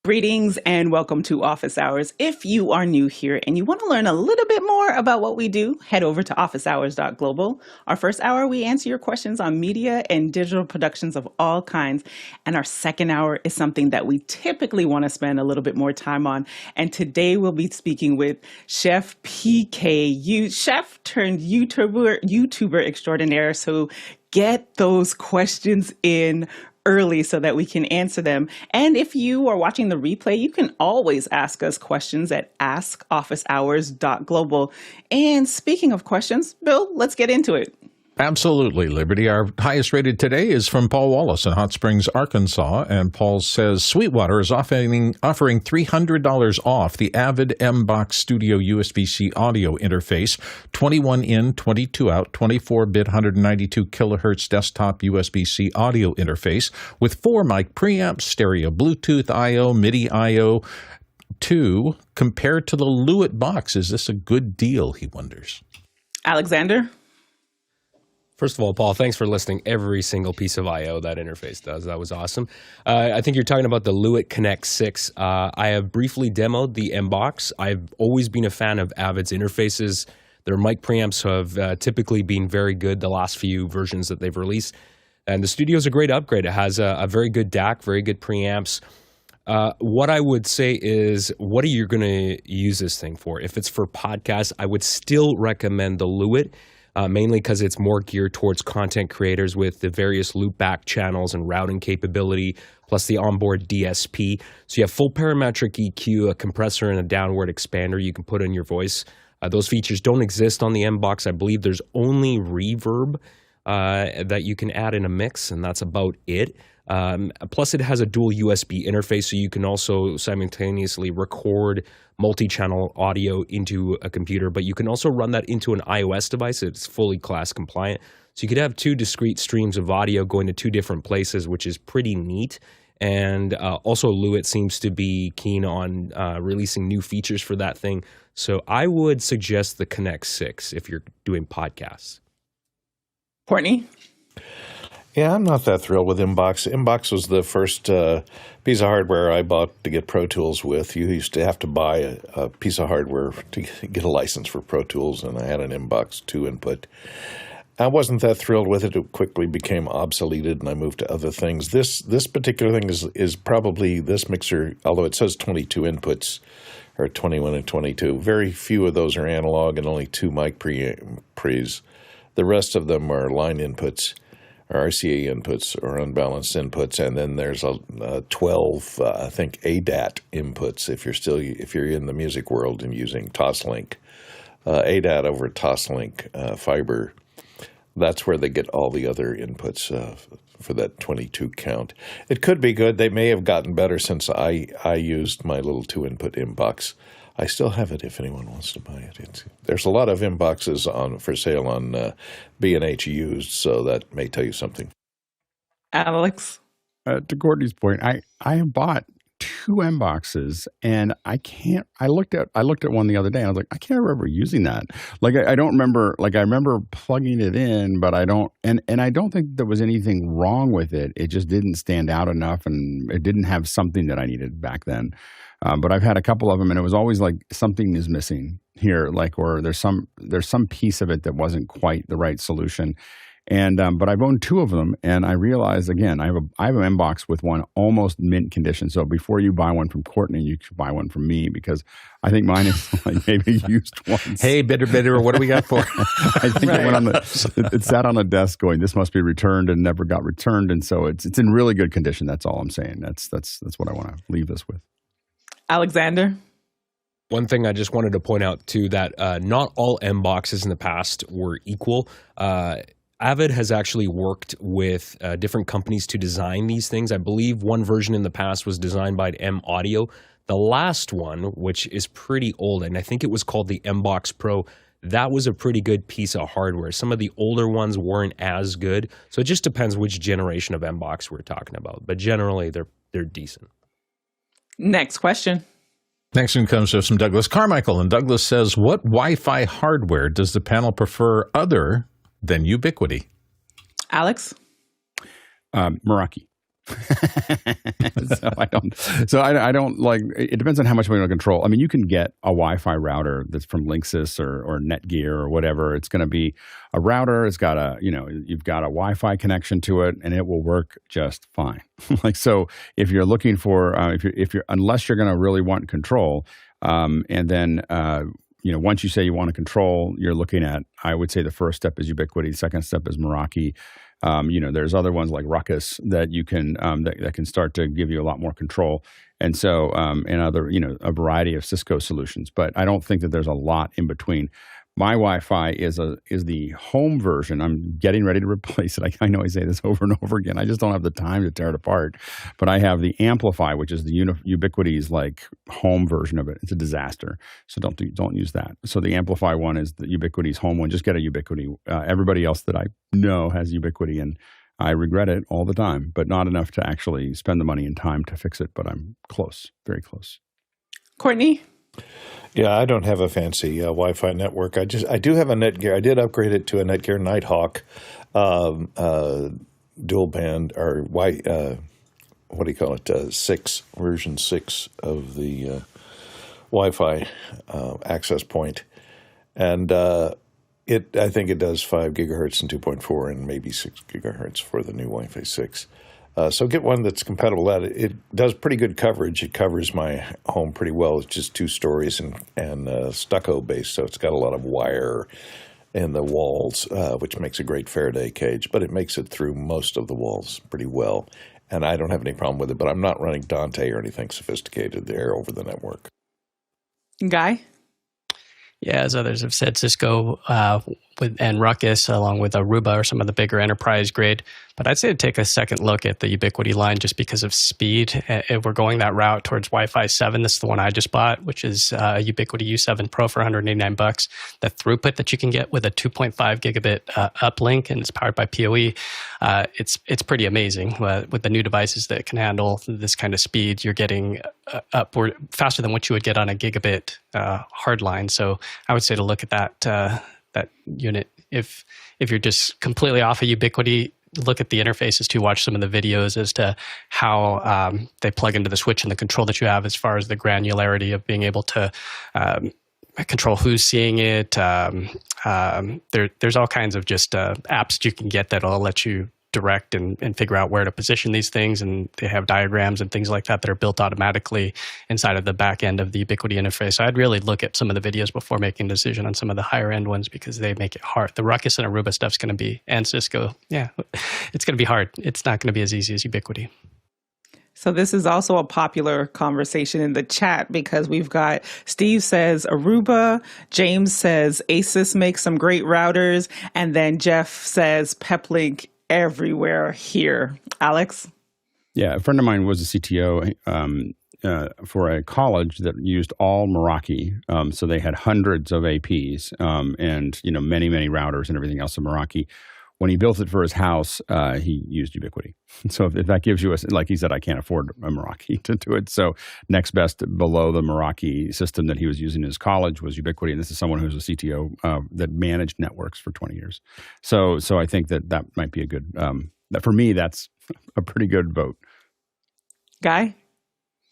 Greetings and welcome to Office Hours. If you are new here and you want to learn a little bit more about what we do, head over to officehours.global. Our first hour, we answer your questions on media and digital productions of all kinds. And our second hour is something that we typically want to spend a little bit more time on. And today we'll be speaking with Chef PK, chef turned YouTuber extraordinaire. So get those questions in early so that we can answer them. And if you are watching the replay, you can always ask us questions at askofficehours.global. And speaking of questions, Bill, let's get into it. Absolutely, Liberty. Our highest rated today is from Paul Wallace in Hot Springs, Arkansas. And Paul says, Sweetwater is offering $300 off the Avid MBOX Studio USB-C audio interface, 21 in, 22 out, 24-bit, 192 kilohertz desktop USB-C audio interface with 4 mic preamps, stereo Bluetooth I/O, MIDI I/O 2, compared to the LYYL box. Is this a good deal, he wonders? Alexander? First of all, Paul, thanks for listing every single piece of I/O that interface does. That was awesome. I think you're talking about the LYYL Connect 6. I have briefly demoed the MBOX. I've always been a fan of Avid's interfaces. Their mic preamps have typically been very good the last few versions that they've released. And the studio's a great upgrade. It has a very good DAC, very good preamps. What I would say is, what are you going to use this thing for? If it's for podcasts, I would still recommend the LYYL. Mainly because it's more geared towards content creators with the various loopback channels and routing capability, plus the onboard DSP. So you have full parametric EQ, a compressor, and a downward expander you can put in your voice. Those features don't exist on the MBOX. I believe there's only reverb that you can add in a mix, and that's about it. Plus, it has a dual USB interface, so you can also simultaneously record multi-channel audio into a computer, but you can also run that into an iOS device. It's fully class compliant. So you could have 2 discrete streams of audio going to 2 different places, which is pretty neat. And also, LYYL seems to be keen on releasing new features for that thing. So I would suggest the Connect 6 if you're doing podcasts. Courtney? Yeah, I'm not that thrilled with MBOX. MBOX was the first piece of hardware I bought to get Pro Tools with. You used to have to buy a piece of hardware to get a license for Pro Tools, and I had an MBOX 2 input. I wasn't that thrilled with it. It quickly became obsoleted, and I moved to other things. This particular thing is probably this mixer, although it says 22 inputs, or 21 and 22. Very few of those are analog and only 2 mic pre's. The rest of them are line inputs, or RCA inputs, or unbalanced inputs, and then there's a 12, I think, ADAT inputs if you're in the music world and using Toslink. ADAT over Toslink fiber. That's where they get all the other inputs for that 22 count. It could be good. They may have gotten better since I used my little 2-input MBOX. I still have it if anyone wants to buy it. There's a lot of MBOXes for sale on B&H used, so that may tell you something. Alex? To Courtney's point, I have bought 2 MBOXes, and I looked at one the other day, and I was like, I can't remember using that. Like, I don't remember, I remember plugging it in, but I don't, and I don't think there was anything wrong with it. It just didn't stand out enough, and it didn't have something that I needed back then. But I've had a couple of them, and it was always like something is missing here, or there's some piece of it that wasn't quite the right solution. And but I've owned 2 of them, and I realized again I have an MBOX with one almost mint condition. So before you buy one from Courtney, you should buy one from me, because I think mine is like maybe used once. Hey, bidder, what do we got for? I think it went it sat on the desk going, this must be returned, and never got returned, and so it's in really good condition. That's all I'm saying. That's what I want to leave this with. Alexander? One thing I just wanted to point out, too, that not all MBOXes in the past were equal. Avid has actually worked with different companies to design these things. I believe one version in the past was designed by M Audio. The last one, which is pretty old, and I think it was called the MBOX Pro, that was a pretty good piece of hardware. Some of the older ones weren't as good. So it just depends which generation of MBOX we're talking about. But generally, they're decent. Next question. Next one comes from Douglas Carmichael, and Douglas says, what Wi-Fi hardware does the panel prefer other than Ubiquiti? Alex? Meraki. I don't like. It depends on how much we want to control. I mean, you can get a Wi-Fi router that's from Linksys or Netgear or whatever. It's going to be a router. It's got you've got a Wi-Fi connection to it, and it will work just fine. Like, so if you're looking for, unless you're going to really want control, and then. Once you say you want to control, you're looking at, I would say the first step is Ubiquiti. The second step is Meraki. There's other ones like Ruckus that you can, that can start to give you a lot more control. And so, and other, a variety of Cisco solutions. But I don't think that there's a lot in between. My Wi-Fi is the home version. I'm getting ready to replace it. I know I say this over and over again. I just don't have the time to tear it apart. But I have the Amplify, which is the Ubiquiti's like home version of it. It's a disaster. So don't use that. So the Amplify one is the Ubiquiti's home one. Just get a Ubiquiti. Everybody else that I know has Ubiquiti, and I regret it all the time, but not enough to actually spend the money and time to fix it. But I'm close, very close. Courtney? Yeah, I don't have a fancy Wi-Fi network. I do have a Netgear. I did upgrade it to a Netgear Nighthawk dual band, or what do you call it? Version 6 of the Wi-Fi access point, and I think it does 5 gigahertz and 2.4 and maybe 6 gigahertz for the new Wi-Fi 6. So get one that's compatible with that. It does pretty good coverage. It covers my home pretty well. It's just 2 stories and stucco based, so it's got a lot of wire in the walls, which makes a great Faraday cage. But it makes it through most of the walls pretty well. And I don't have any problem with it, but I'm not running Dante or anything sophisticated there over the network. Guy? Yeah, as others have said, Cisco and Ruckus, along with Aruba, are some of the bigger enterprise grade. But I'd say to take a second look at the Ubiquiti line just because of speed. If we're going that route towards Wi-Fi 7, this is the one I just bought, which is Ubiquiti U7 Pro for $189. The throughput that you can get with a 2.5 gigabit uplink, and it's powered by PoE, it's pretty amazing. With the new devices that can handle this kind of speed, you're getting upward faster than what you would get on a gigabit hardline. So I would say to look at that unit. If you're just completely off of Ubiquiti, look at the interfaces to watch some of the videos as to how they plug into the switch and the control that you have as far as the granularity of being able to control who's seeing it. There's all kinds of just apps you can get that'll let you direct and figure out where to position these things, and they have diagrams and things like that are built automatically inside of the back end of the Ubiquiti interface. So I'd really look at some of the videos before making a decision on some of the higher end ones because they make it hard. The Ruckus and Aruba stuff's going to be, and Cisco, it's going to be hard. It's not going to be as easy as Ubiquiti. So this is also a popular conversation in the chat because we've got Steve says Aruba, James says Asus makes some great routers, and then Jeff says Peplink everywhere here. Alex? Yeah, a friend of mine was a CTO for a college that used all Meraki. So they had hundreds of APs and many, many routers and everything else in Meraki. When he built it for his house, he used Ubiquiti. So if that gives you like he said, I can't afford a Meraki to do it. So next best below the Meraki system that he was using in his college was Ubiquiti. And this is someone who's a CTO that managed networks for 20 years. So I think that might be a good, for me, that's a pretty good vote. Guy?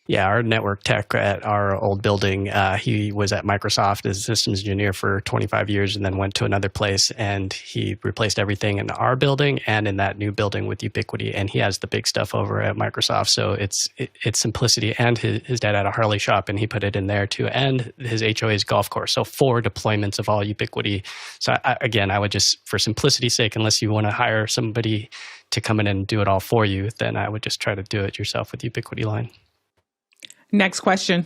Yeah, our network tech at our old building, he was at Microsoft as a systems engineer for 25 years and then went to another place, and he replaced everything in our building and in that new building with Ubiquiti, and he has the big stuff over at Microsoft. So it's simplicity, and his dad had a Harley shop, and he put it in there too, and his HOA's golf course. So 4 deployments of all Ubiquiti. So I would just, for simplicity's sake, unless you want to hire somebody to come in and do it all for you, then I would just try to do it yourself with Ubiquiti line. Next question.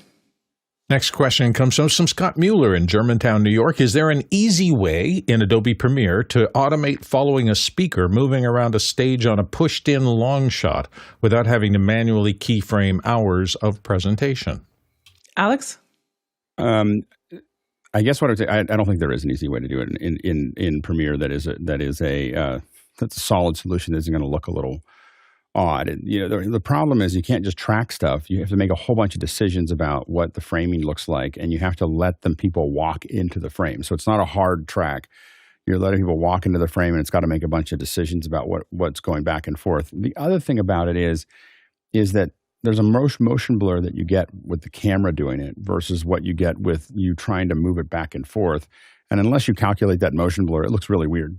Next question comes from Scott Mueller in Germantown, New York. Is there an easy way in Adobe Premiere to automate following a speaker moving around a stage on a pushed-in long shot without having to manually keyframe hours of presentation? Alex? I guess what I would say, I don't think there is an easy way to do it in Premiere that's a solid solution that isn't going to look a little odd. The problem is you can't just track stuff. You have to make a whole bunch of decisions about what the framing looks like, and you have to let people walk into the frame. So it's not a hard track. You're letting people walk into the frame, and it's got to make a bunch of decisions about what's going back and forth. The other thing about it is that there's a motion blur that you get with the camera doing it versus what you get with you trying to move it back and forth. And unless you calculate that motion blur, it looks really weird.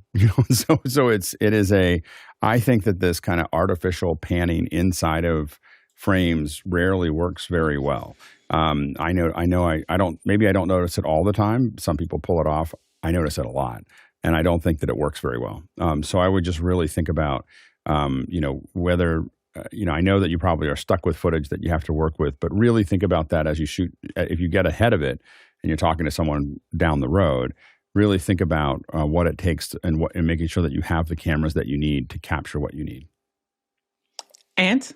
I think that this kind of artificial panning inside of frames rarely works very well. I don't notice it all the time. Some people pull it off. I notice it a lot, and I don't think that it works very well. So I would just really think about, whether, I know that you probably are stuck with footage that you have to work with, but really think about that as you shoot. If you get ahead of it and you're talking to someone down the road, really think about what it takes and making sure that you have the cameras that you need to capture what you need. Ant?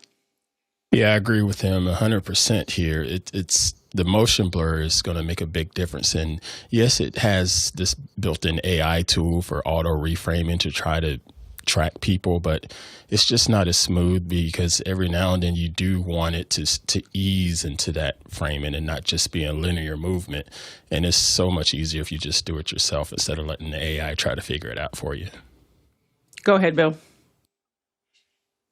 Yeah, I agree with him 100% here. It's the motion blur is going to make a big difference. And yes, it has this built-in AI tool for auto reframing to try to track people, but it's just not as smooth because every now and then you do want it to ease into that framing and not just be a linear movement. And it's so much easier if you just do it yourself instead of letting the AI try to figure it out for you. Go ahead, Bill.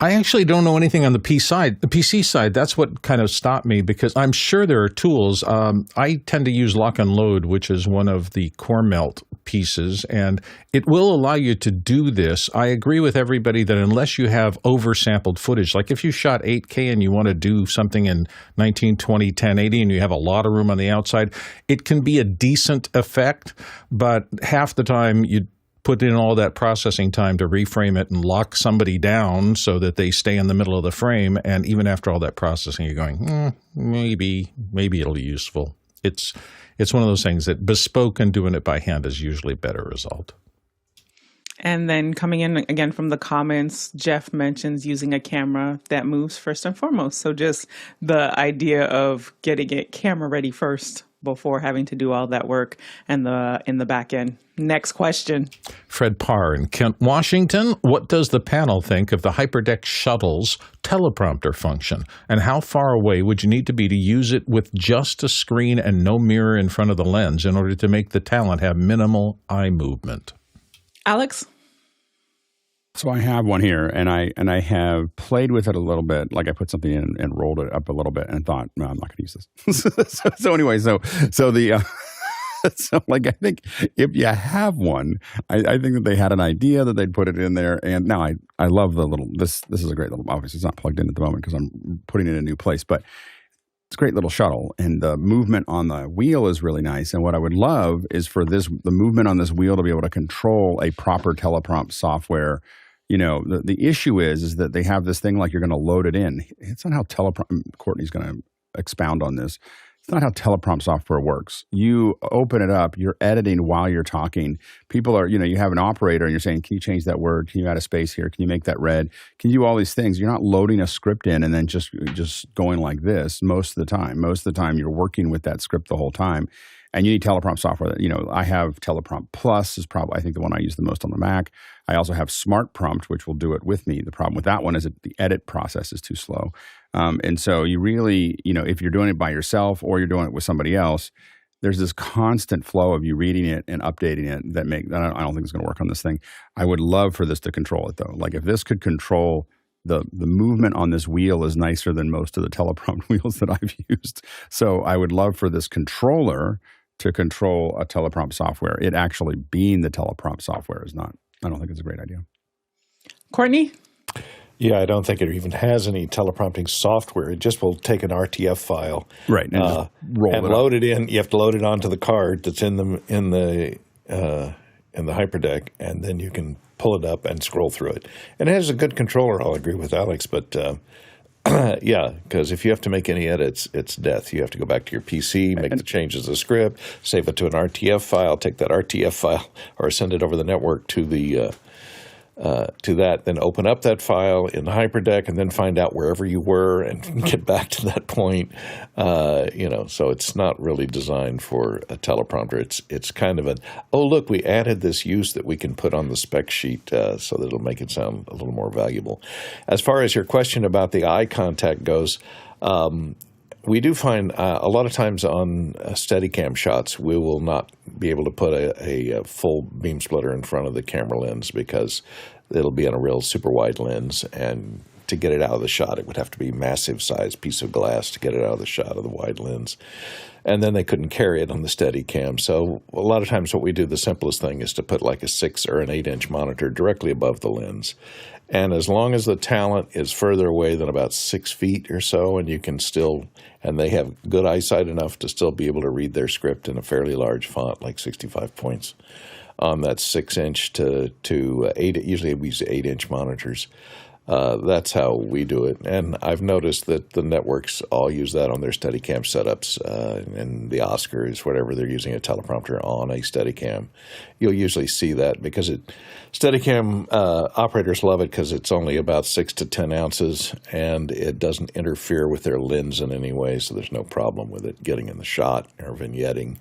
I actually don't know anything on the PC side. That's what kind of stopped me because I'm sure there are tools. I tend to use Lock and Load, which is one of the core melt pieces, and it will allow you to do this. I agree with everybody that unless you have oversampled footage, like if you shot 8K and you want to do something in 1920, 1080, and you have a lot of room on the outside, it can be a decent effect, but half the time you put in all that processing time to reframe it and lock somebody down so that they stay in the middle of the frame. And even after all that processing, you're going, maybe it'll be useful. It's one of those things that bespoke and doing it by hand is usually a better result. And then coming in again from the comments, Jeff mentions using a camera that moves first and foremost. So just the idea of getting it camera ready first before having to do all that work and in the back end. Next question. Fred Parr in Kent, Washington. What does the panel think of the Hyperdeck shuttles teleprompter function? And how far away would you need to be to use it with just a screen and no mirror in front of the lens in order to make the talent have minimal eye movement? Alex? So I have one here, and I have played with it a little bit. Like I put something in and rolled it up a little bit, and thought, no, I'm not going to use this. so anyway, so like I think if you have one, I think that they had an idea that they'd put it in there, and now I love the little. This is a great little. Obviously, it's not plugged in at the moment because I'm putting it in a new place, but it's a great little shuttle, and the movement on the wheel is really nice. And what I would love is for the movement on this wheel to be able to control a proper teleprompt software. The issue is that they have this thing like you're going to load it in. It's not how Courtney's going to expound on this. It's not how teleprompt software works. You open it up, you're editing while you're talking. People are, you have an operator and you're saying, can you change that word? Can you add a space here? Can you make that red? Can you do all these things? You're not loading a script in and then just going like this most of the time. Most of the time you're working with that script the whole time. And you need teleprompt software that, I have Teleprompt Plus is probably, I think, the one I use the most on the Mac. I also have Smart Prompt, which will do it with me. The problem with that one is that the edit process is too slow. And so you really, if you're doing it by yourself or you're doing it with somebody else, there's this constant flow of you reading it and updating it I don't think it's going to work on this thing. I would love for this to control it, though. Like if this could control the movement on this wheel is nicer than most of the teleprompt wheels that I've used. So I would love for this controller to control a teleprompt software. It actually being the teleprompt software is not. I don't think it's a great idea. Courtney? Yeah, I don't think it even has any teleprompting software. It just will take an RTF file, right, and load it in. You have to load it onto the card that's in the Hyperdeck, and then you can pull it up and scroll through it. And it has a good controller. I'll agree with Alex, but yeah, because if you have to make any edits, it's death. You have to go back to your PC, make the changes to the script, save it to an RTF file, take that RTF file, or send it over the network to that, then open up that file in the Hyperdeck, and then find out wherever you were and get back to that point. So it's not really designed for a teleprompter. It's kind of look, we added this use that we can put on the spec sheet so that it'll make it sound a little more valuable. As far as your question about the eye contact goes, We do find a lot of times on Steadicam shots, we will not be able to put a full beam splitter in front of the camera lens because it'll be on a real super wide lens, and to get it out of the shot, it would have to be a massive size piece of glass to get it out of the shot of the wide lens. And then they couldn't carry it on the Steadicam. So a lot of times what we do, the simplest thing is to put like a 6 or an 8-inch monitor directly above the lens. And as long as the talent is further away than about 6 feet or so, and you can still, and they have good eyesight enough to still be able to read their script in a fairly large font, like 65 points, on that 6-inch to 8, usually we use 8-inch monitors. That's how we do it. And I've noticed that the networks all use that on their Steadicam setups, and the Oscars, whatever, they're using a teleprompter on a Steadicam. You'll usually see that because Steadicam operators love it because it's only about 6 to 10 ounces, and it doesn't interfere with their lens in any way, so there's no problem with it getting in the shot or vignetting.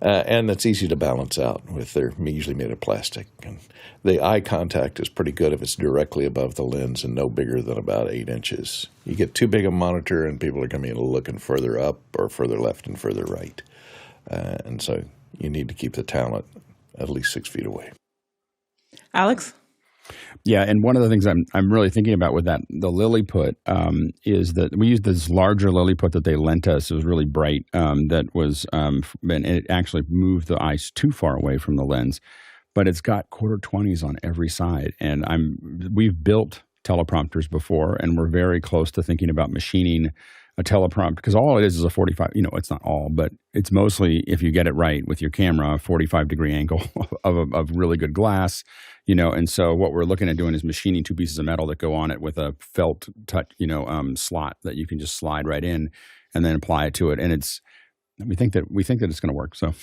And it's easy to balance out with they're usually made of plastic. And the eye contact is pretty good if it's directly above the lens and no bigger than about 8 inches. You get too big a monitor and people are going to be looking further up or further left and further right. And so you need to keep the talent at least 6 feet away. Alex? Yeah, and one of the things I'm really thinking about with that, the Lilliput, is that we used this larger Lilliput that they lent us. It was really bright. That was, and it actually moved the eyes too far away from the lens. But it's got 1/4-20s on every side, and we've built teleprompters before, and we're very close to thinking about machining a teleprompter, because all it is a 45, it's not all, but it's mostly, if you get it right with your camera, a 45-degree angle of really good glass, and so what we're looking at doing is machining 2 pieces of metal that go on it with a felt touch, slot that you can just slide right in and then apply it to it. And we think that it's going to work. So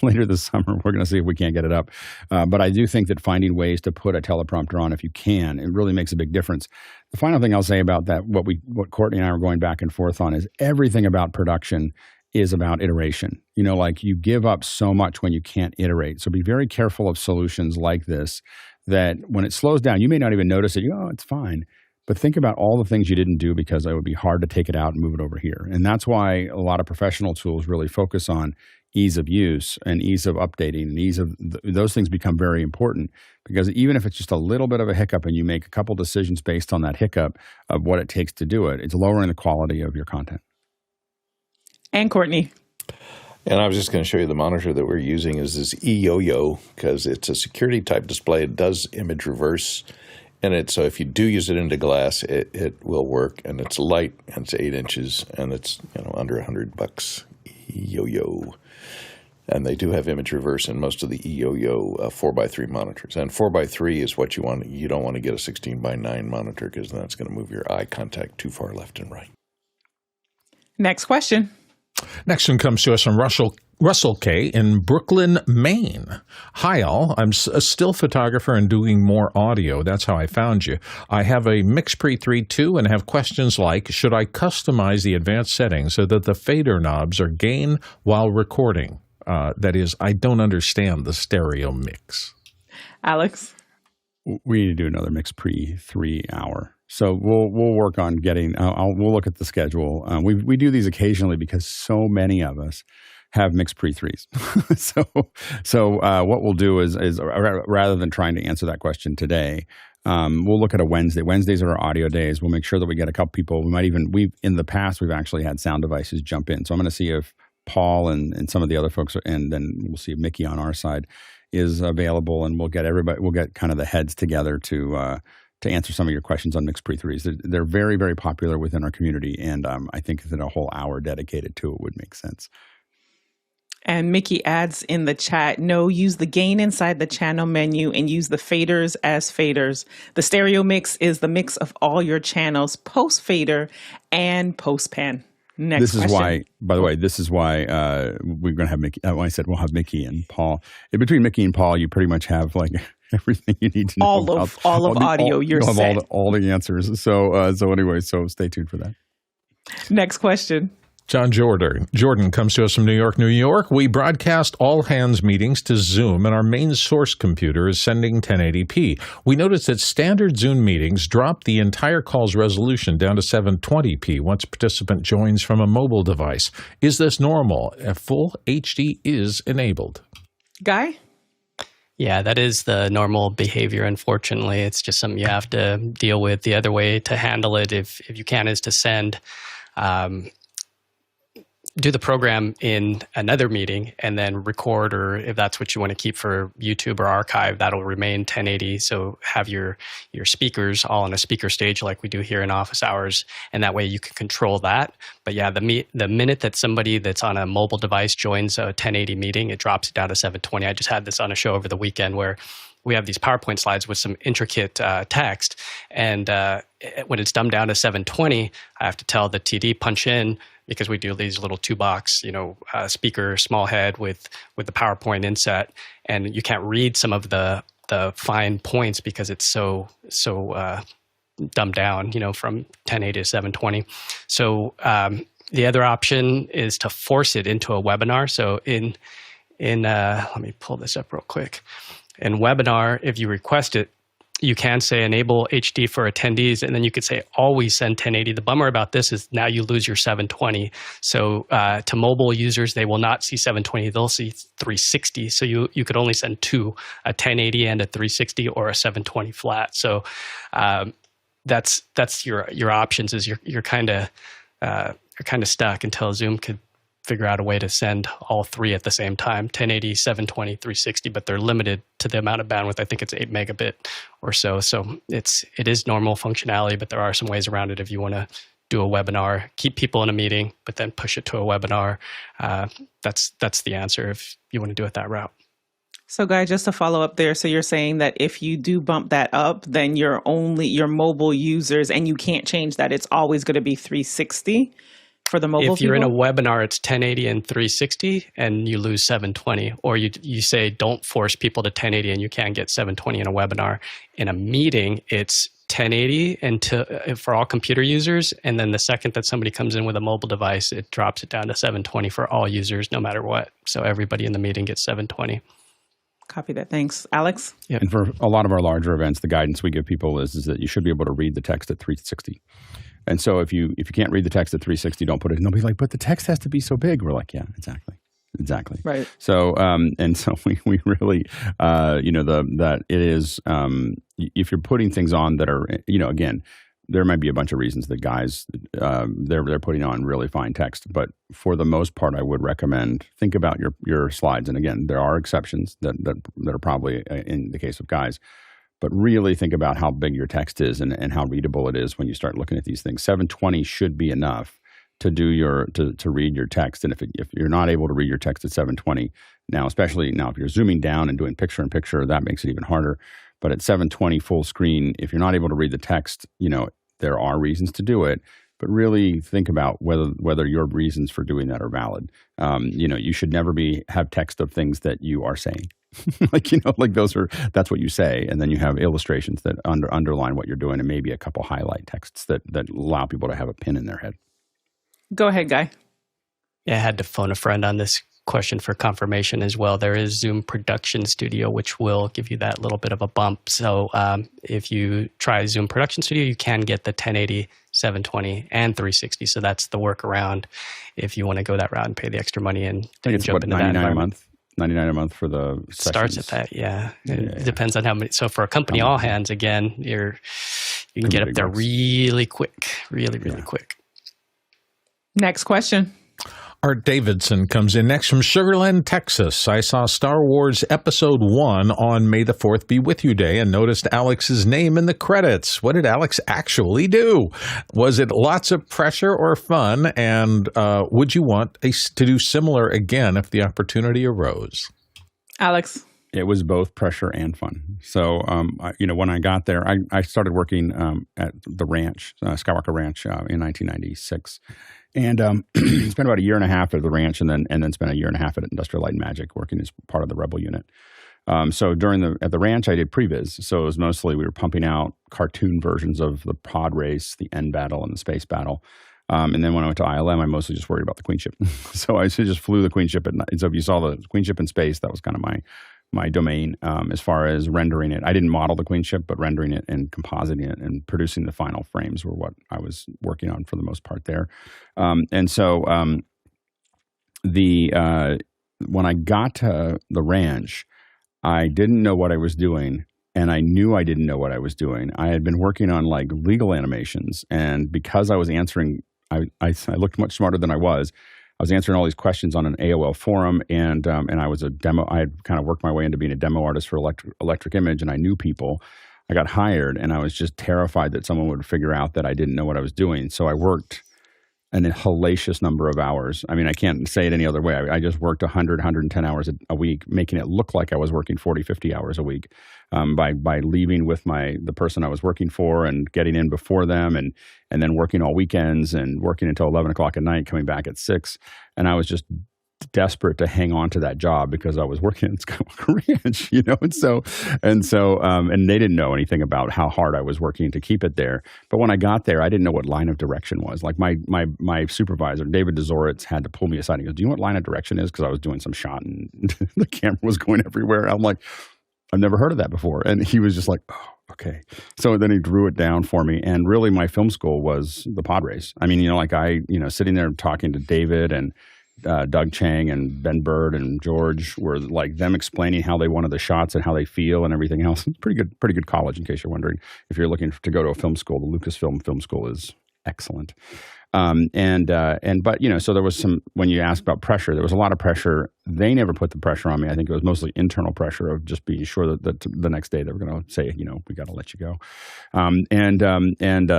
later this summer, we're going to see if we can't get it up. But I do think that finding ways to put a teleprompter on, if you can, it really makes a big difference. The final thing I'll say about that, what Courtney and I were going back and forth on, is everything about production is about iteration. Like you give up so much when you can't iterate. So be very careful of solutions like this, that when it slows down, you may not even notice it. It's fine. But think about all the things you didn't do because it would be hard to take it out and move it over here. And that's why a lot of professional tools really focus on ease of use and ease of updating, and those things become very important, because even if it's just a little bit of a hiccup and you make a couple decisions based on that hiccup of what it takes to do it, it's lowering the quality of your content. And Courtney. And I was just going to show you the monitor that we're using is this eYoYo, because it's a security type display. It does image reverse in it, so if you do use it into glass, it will work, and it's light, and it's 8 inches, and it's under $100. eYoYo, and they do have image reverse in most of the eYoYo 4x3 monitors. And 4x3 is what you want. You don't want to get a 16:9 monitor, because then it's going to move your eye contact too far left and right. Next question. Next one comes to us from Russell K. in Brooklyn, Maine. Hi, all. I'm a still photographer and doing more audio. That's how I found you. I have a MixPre3 II and have questions like, should I customize the advanced settings so that the fader knobs are gain while recording? That is, I don't understand the stereo mix. Alex? We need to do another MixPre3 hour. So we'll work on getting. We'll look at the schedule. We do these occasionally because so many of us have MixPre3s. so what we'll do is rather than trying to answer that question today, we'll look at a Wednesday. Wednesdays are our audio days. We'll make sure that we get a couple people. In the past we've actually had sound devices jump in. So I'm going to see if Paul and some of the other folks, and then we'll see if Mickey on our side is available, and we'll get everybody. We'll get kind of the heads together to answer some of your questions on MixPre3s. They're very, very popular within our community, and I think that a whole hour dedicated to it would make sense. And Mickey adds in the chat, no, use the gain inside the channel menu and use the faders as faders. The stereo mix is the mix of all your channels, post-fader and post-pan. Next question. Why, by the way, this is why we're going to have Mickey. I said we'll have Mickey and Paul. In between Mickey and Paul, you pretty much have like everything you need to know. All of audio, you're set. All the answers. So anyway, so stay tuned for that. Next question. John Jordan comes to us from New York, New York. We broadcast all hands meetings to Zoom, and our main source computer is sending 1080p. We noticed that standard Zoom meetings drop the entire call's resolution down to 720p once a participant joins from a mobile device. Is this normal? A full HD is enabled. Guy? Yeah, that is the normal behavior, unfortunately. It's just something you have to deal with. The other way to handle it, if you can, is to send do the program in another meeting and then record, or if that's what you want to keep for YouTube or archive, that'll remain 1080. So have your speakers all on a speaker stage like we do here in office hours, and that way you can control that. But yeah, the minute that somebody that's on a mobile device joins a 1080 meeting, it drops it down to 720. I just had this on a show over the weekend where we have these PowerPoint slides with some intricate text, and when it's dumbed down to 720, I have to tell the TD punch in, because we do these little 2-box, speaker, small head with the PowerPoint inset, and you can't read some of the fine points because it's so dumbed down, from 1080 to 720. So the other option is to force it into a webinar. So in let me pull this up real quick. In webinar, if you request it, you can say enable HD for attendees, and then you could say always send 1080. The bummer about this is now you lose your 720. So to mobile users, they will not see 720. They'll see 360. So you could only send two, a 1080 and a 360, or a 720 flat. So that's your options. Is you're kind of stuck until Zoom could figure out a way to send all three at the same time, 1080, 720, 360, but they're limited to the amount of bandwidth. I think it's 8 megabit or so. So it is normal functionality, but there are some ways around it if you want to do a webinar, keep people in a meeting, but then push it to a webinar. That's the answer if you want to do it that route. So Guy, just to follow up there, so you're saying that if you do bump that up, then you're only your mobile users, and you can't change that. It's always going to be 360 for the mobile If you're people? in a webinar, it's 1080 and 360, and you lose 720. Or you say don't force people to 1080, and you can get 720 in a webinar. In a meeting, it's 1080 for all computer users, and then the second that somebody comes in with a mobile device, it drops it down to 720 for all users, no matter what. So everybody in the meeting gets 720. Copy that. Thanks. Alex? Yeah. And for a lot of our larger events, the guidance we give people is that you should be able to read the text at 360. And so if you can't read the text at 360, don't put it. And they'll be like, but the text has to be so big. We're like, yeah, exactly. Right. So and so we really that it is if you're putting things on that are again, there might be a bunch of reasons that guys they're putting on really fine text, but for the most part, I would recommend think about your slides. And again, there are exceptions that are probably in the case of guys. But really think about how big your text is and how readable it is when you start looking at these things. 720 should be enough to do to read your text. And if you're not able to read your text at 720, especially if you're zooming down and doing picture-in-picture, that makes it even harder. But at 720 full screen, if you're not able to read the text, there are reasons to do it. But really think about whether your reasons for doing that are valid. You should never have text of things that you are saying. That's what you say, and then you have illustrations that underline what you're doing, and maybe a couple highlight texts that allow people to have a pin in their head. Go ahead, Guy. Yeah, I had to phone a friend on this question for confirmation as well. There is Zoom Production Studio, which will give you that little bit of a bump. So if you try Zoom Production Studio, you can get the 1080, 720, and 360. So that's the workaround if you want to go that route and pay the extra money and jump into that environment. $99 a month for the starts sessions. at that, yeah. It depends on how many. So for a company all hands, again, you can get up there really quick, really quick. Next question. Art Davidson comes in next from Sugar Land, Texas. I saw Star Wars Episode 1 on May the 4th Be With You Day and noticed Alex's name in the credits. What did Alex actually do? Was it lots of pressure or fun? And would you want to do similar again if the opportunity arose? Alex? It was both pressure and fun. So, when I got there, I started working at the ranch, Skywalker Ranch, in 1996. And spent about a year and a half at the ranch, and then spent a year and a half at Industrial Light and Magic, working as part of the Rebel unit. So at the ranch, I did previs. So it was mostly we were pumping out cartoon versions of the pod race, the end battle, and the space battle. And then when I went to ILM, I mostly just worried about the queen ship. So I just flew the queen ship at night. So if you saw the queen ship in space, that was kind of my domain as far as rendering it. I didn't model the queen ship, but rendering it and compositing it and producing the final frames were what I was working on for the most part there. When I got to the ranch, I didn't know what I was doing, and I knew I didn't know what I was doing. I had been working on like legal animations, and because I was answering, I looked much smarter than I was. I was answering all these questions on an AOL forum, and I was a demo. I had kind of worked my way into being a demo artist for Electric Image, and I knew people. I got hired, and I was just terrified that someone would figure out that I didn't know what I was doing. So I worked an hellacious number of hours. I mean, I can't say it any other way. I just worked 100, 110 hours a week, making it look like I was working 40, 50 hours a week by leaving with the person I was working for and getting in before them and then working all weekends and working until 11 o'clock at night, coming back at 6. And I was just desperate to hang on to that job because I was working at Skywalker Ranch, you know, and they didn't know anything about how hard I was working to keep it there. But when I got there, I didn't know what line of direction was. Like my supervisor, David DeZoritz, had to pull me aside. He goes, "Do you know what line of direction is?" Because I was doing some shot and the camera was going everywhere. I'm like, I've never heard of that before. And he was just like, oh, okay. So then he drew it down for me. And really my film school was the pod race. I mean, you know, like sitting there talking to David and Doug Chang and Ben Bird and George were like them explaining how they wanted the shots and how they feel and everything else. It's pretty good college, in case you're wondering. If you're looking to go to a film school, the Lucasfilm Film School is excellent. But you know, so there was some, when you asked about pressure, there was a lot of pressure. They never put the pressure on me. I think it was mostly internal pressure of just being sure that the next day they were going to say, you know, we got to let you go.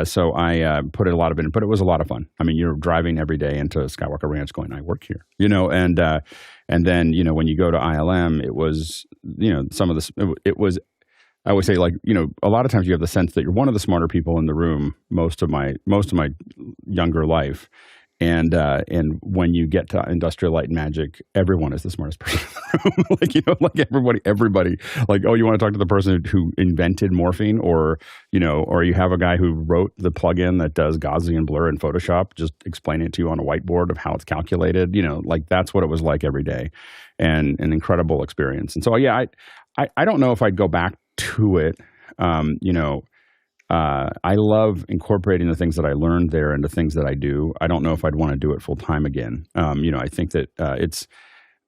So I put a lot of it in, but it was a lot of fun. I mean, you're driving every day into Skywalker Ranch going, I work here, you know, and then, you know, when you go to ILM, it was, you know, some of this, it was, I would say, like, you know, a lot of times you have the sense that you're one of the smarter people in the room most of my younger life. And when you get to Industrial Light and Magic, everyone is the smartest person in the room. Like, you know, like everybody, like, oh, you want to talk to the person who invented morphine, or, you know, or you have a guy who wrote the plugin that does Gaussian blur in Photoshop, just explain it to you on a whiteboard of how it's calculated, you know, like that's what it was like every day, and an incredible experience. And so, yeah, I don't know if I'd go back to it. You know, I love incorporating the things that I learned there into things that I do. I don't know if I'd want to do it full time again. You know, I think that it's,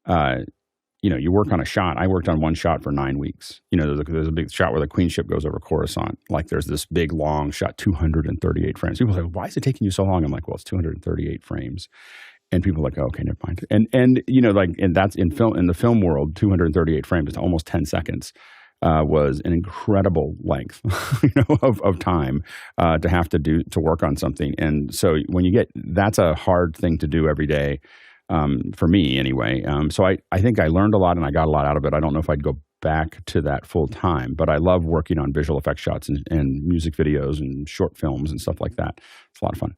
you know, you work on a shot. I worked on one shot for 9 weeks. You know, there's a big shot where the Queen ship goes over Coruscant. Like there's this big long shot, 238 frames. People say, why is it taking you so long? I'm like, well, it's 238 frames. And people are like, oh, okay, never mind. And you know, like, and that's in the film world, 238 frames, it's almost 10 seconds. Was an incredible length, you know, of time to have to work on something. And so when you that's a hard thing to do every day, for me anyway. So I think I learned a lot and I got a lot out of it. I don't know if I'd go back to that full time, but I love working on visual effects shots and music videos and short films and stuff like that. It's a lot of fun.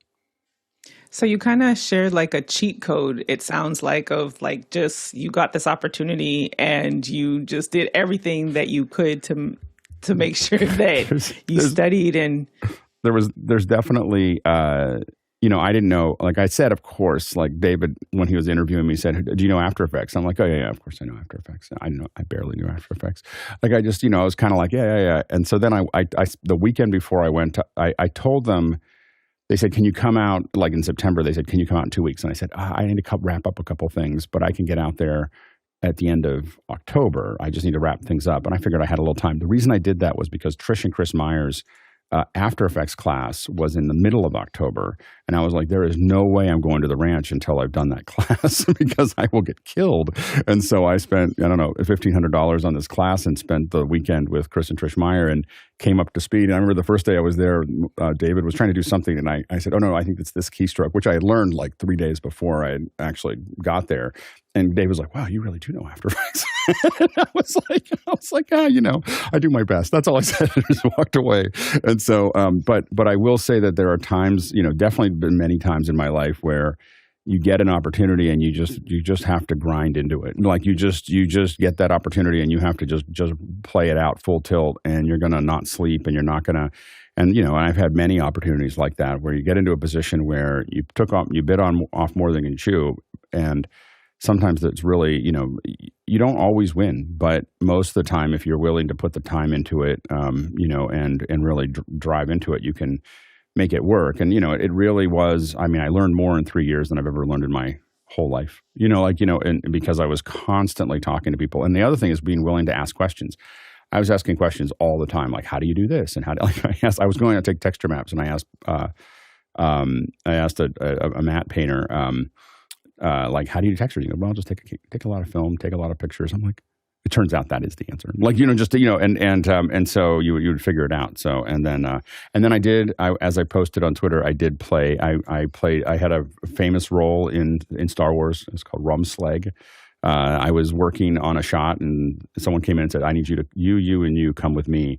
So you kind of shared like a cheat code, it sounds like, of like just you got this opportunity and you just did everything that you could to make sure that you studied. And there's definitely, you know, I didn't know, like I said, of course, like David, when he was interviewing me, said, do you know After Effects? I'm like, oh yeah, of course I know After Effects. I barely knew After Effects. Like I just, you know, I was kind of like, yeah. And so then I the weekend before I went to, I told them, they said, can you come out, like in September, they said, can you come out in 2 weeks? And I said, I need to wrap up a couple things, but I can get out there at the end of October. I just need to wrap things up. And I figured I had a little time. The reason I did that was because Trish and Chris Meyer's After Effects class was in the middle of October. And I was like, there is no way I'm going to the ranch until I've done that class because I will get killed. And so I spent, I don't know, $1,500 on this class and spent the weekend with Chris and Trish Meyer and came up to speed. And I remember the first day I was there, David was trying to do something. And I said, oh, no, I think it's this keystroke, which I had learned like 3 days before I had actually got there. And Dave was like, wow, you really do know After Effects. And I was like, you know, I do my best. That's all I said. I just walked away. And so, but I will say that there are times, you know, definitely been many times in my life where you get an opportunity and you just have to grind into it. Like you just get that opportunity and you have to just play it out full tilt, and you're going to not sleep and you're not going to, And I've had many opportunities like that where you get into a position where you bid off more than you can chew, and sometimes it's really, you don't always win, but most of the time, if you're willing to put the time into it, and really drive into it, you can make it work. And it really was. I mean, I learned more in 3 years than I've ever learned in my whole life. And because I was constantly talking to people. And the other thing is being willing to ask questions. I was asking questions all the time, like, how do you do this? And I was going to take texture maps, and I asked a matte painter, like, how do you do texture? Well, just take a lot of film, take a lot of pictures. I'm like, it turns out that is the answer. Like, and so you would figure it out. So, and then as I posted on Twitter, I did play, I had a famous role in Star Wars. It's called Rumslag. I was working on a shot, and someone came in and said, I need you come with me.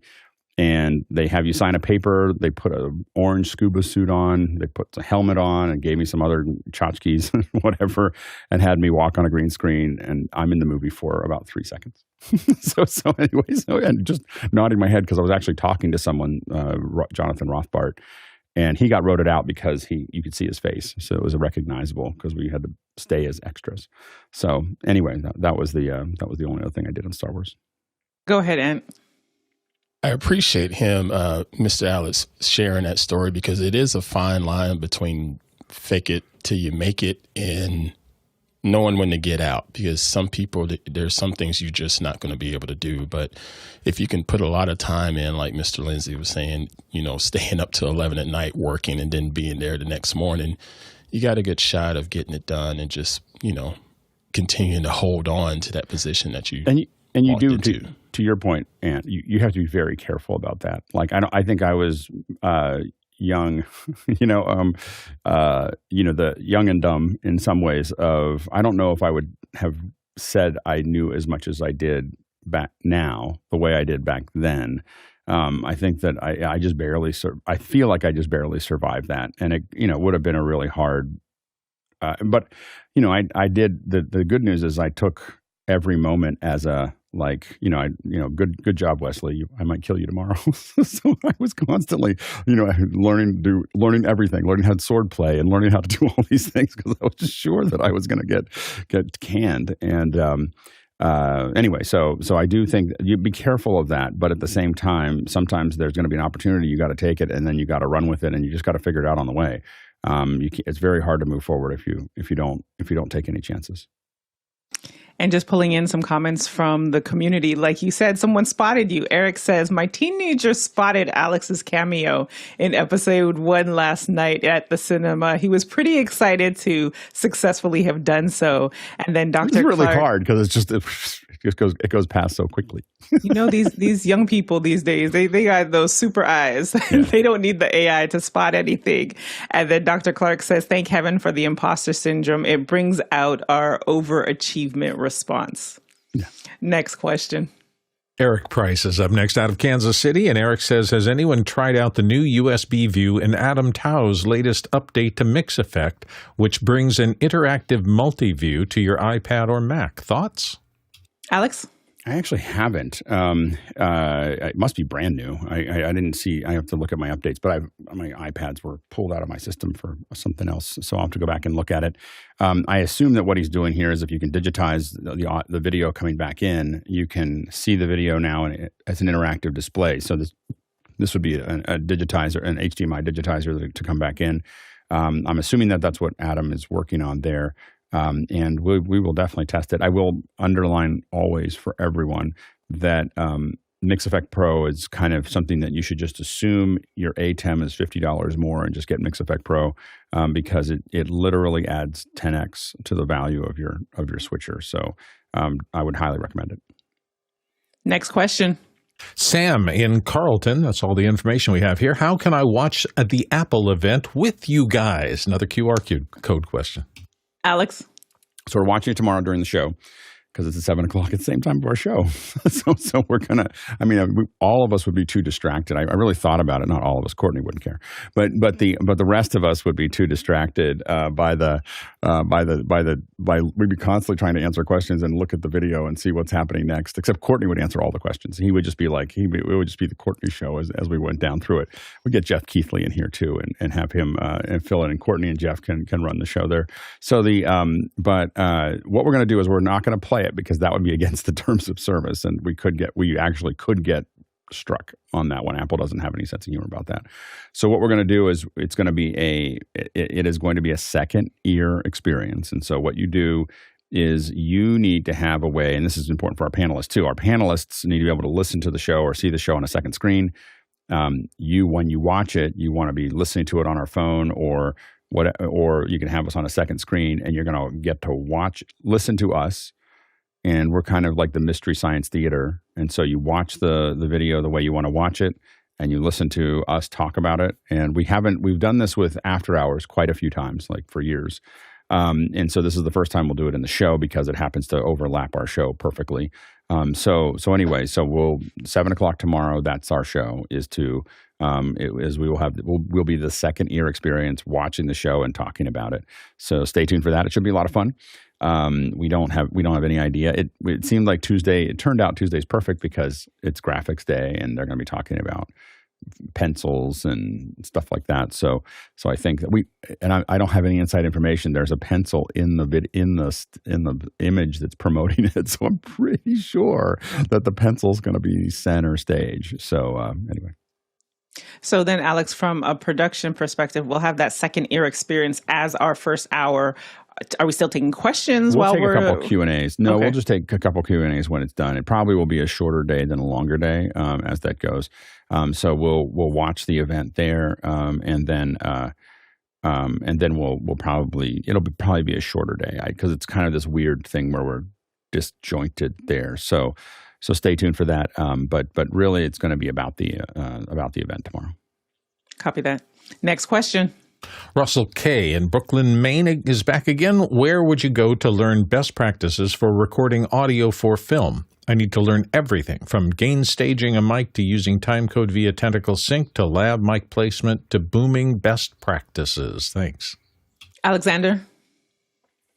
And they have you sign a paper. They put an orange scuba suit on. They put a helmet on and gave me some other tchotchkes, whatever, and had me walk on a green screen. And I'm in the movie for about 3 seconds. so and just nodding my head because I was actually talking to someone, Jonathan Rothbart, and he got voted out because you could see his face. So it was recognizable because we had to stay as extras. So anyway, that was the only other thing I did in Star Wars. Go ahead, Ant. I appreciate him, Mr. Alex, sharing that story because it is a fine line between fake it till you make it and knowing when to get out. Because some people, there's some things you're just not going to be able to do. But if you can put a lot of time in, like Mr. Lindsay was saying, staying up till 11 at night working and then being there the next morning, you got a good shot of getting it done and just, continuing to hold on to that position that you And you do, to your point, Ant, you have to be very careful about that. Like, I think I was young, the young and dumb in some ways I don't know if I would have said I knew as much as I did back now, the way I did back then. I think that I just barely, I feel like I just barely survived that. And it, would have been a really hard, but I did, the good news is I took every moment as a, good job, Wesley. I might kill you tomorrow. So I was constantly, learning everything, learning how to sword play, and learning how to do all these things because I was just sure that I was going to get canned. And anyway, so I do think that you be careful of that, but at the same time, sometimes there's going to be an opportunity. You got to take it, and then you got to run with it, and you just got to figure it out on the way. It's very hard to move forward if you don't take any chances. And just pulling in some comments from the community. Like you said, someone spotted you. Eric says, my teenager spotted Alex's cameo in episode 1 last night at the cinema. He was pretty excited to successfully have done so. And then Dr. It's really Clark, hard because it goes past so quickly. These young people these days, they got those super eyes. Yeah. They don't need the AI to spot anything. And then Dr. Clark says, thank heaven for the imposter syndrome. It brings out our overachievement response. Yeah. Next question. Eric Price is up next out of Kansas City. And Eric says, has anyone tried out the new USB view in Adam Tao's latest update to MixEffect, which brings an interactive multi-view to your iPad or Mac? Thoughts? Alex? I actually haven't. It must be brand new. I didn't see. I have to look at my updates, but my iPads were pulled out of my system for something else, so I'll have to go back and look at it. I assume that what he's doing here is if you can digitize the video coming back in, you can see the video now as an interactive display. So this would be a digitizer, an HDMI digitizer to come back in. I'm assuming that that's what Adam is working on there. And we will definitely test it. I will underline always for everyone that MixEffect Pro is kind of something that you should just assume your ATEM is $50 more and just get MixEffect Pro because it literally adds 10x to the value of your switcher. So I would highly recommend it. Next question. Sam in Carlton, that's all the information we have here. How can I watch the Apple event with you guys? Another QR code question. Alex? So we're watching it tomorrow during the show. because it's at 7 o'clock at the same time of our show. so we're gonna. I mean, all of us would be too distracted. I really thought about it. Not all of us. Courtney wouldn't care, but the rest of us would be too distracted by we'd be constantly trying to answer questions and look at the video and see what's happening next. Except Courtney would answer all the questions. He would just be like it would just be the Courtney show as we went down through it. We get Jeff Keithley in here too and have him and fill in. And Courtney and Jeff can run the show there. So what we're going to do is we're not going to play it because that would be against the terms of service, and we actually could get struck on that one. Apple doesn't have any sense of humor about that. So what we're going to do is it is going to be a second ear experience. And so what you do is you need to have a way, and this is important for our panelists too. Our panelists need to be able to listen to the show or see the show on a second screen. When you watch it, you want to be listening to it on our phone or you can have us on a second screen, and you're going to get to listen to us. And we're kind of like the Mystery Science Theater. And so you watch the video the way you want to watch it, and you listen to us talk about it. And we've done this with After Hours quite a few times, like for years. And so this is the first time we'll do it in the show because it happens to overlap our show perfectly. So anyway, we'll 7 o'clock tomorrow. That's our show. We'll be the second ear experience watching the show and talking about it. So stay tuned for that. It should be a lot of fun. We don't have any idea. It seemed like Tuesday. It turned out Tuesday's perfect because it's graphics day and they're going to be talking about pencils and stuff like that. So I think that I don't have any inside information. There's a pencil in the image that's promoting it. So I'm pretty sure that the pencil's going to be center stage. So anyway. So then, Alex, from a production perspective, we'll have that second ear experience as our first hour. Are we still taking questions we'll take a couple Q&As. No, okay. We'll just take a couple Q&As when it's done. It probably will be a shorter day than a longer day as that goes. So we'll watch the event there, and then it'll probably be a shorter day because it's kind of this weird thing where we're disjointed there. So stay tuned for that. But really, it's going to be about the event tomorrow. Copy that. Next question. Russell K. in Brooklyn, Maine is back again. Where would you go to learn best practices for recording audio for film? I need to learn everything from gain staging a mic to using timecode via Tentacle Sync to lab mic placement to booming best practices. Thanks. Alexander?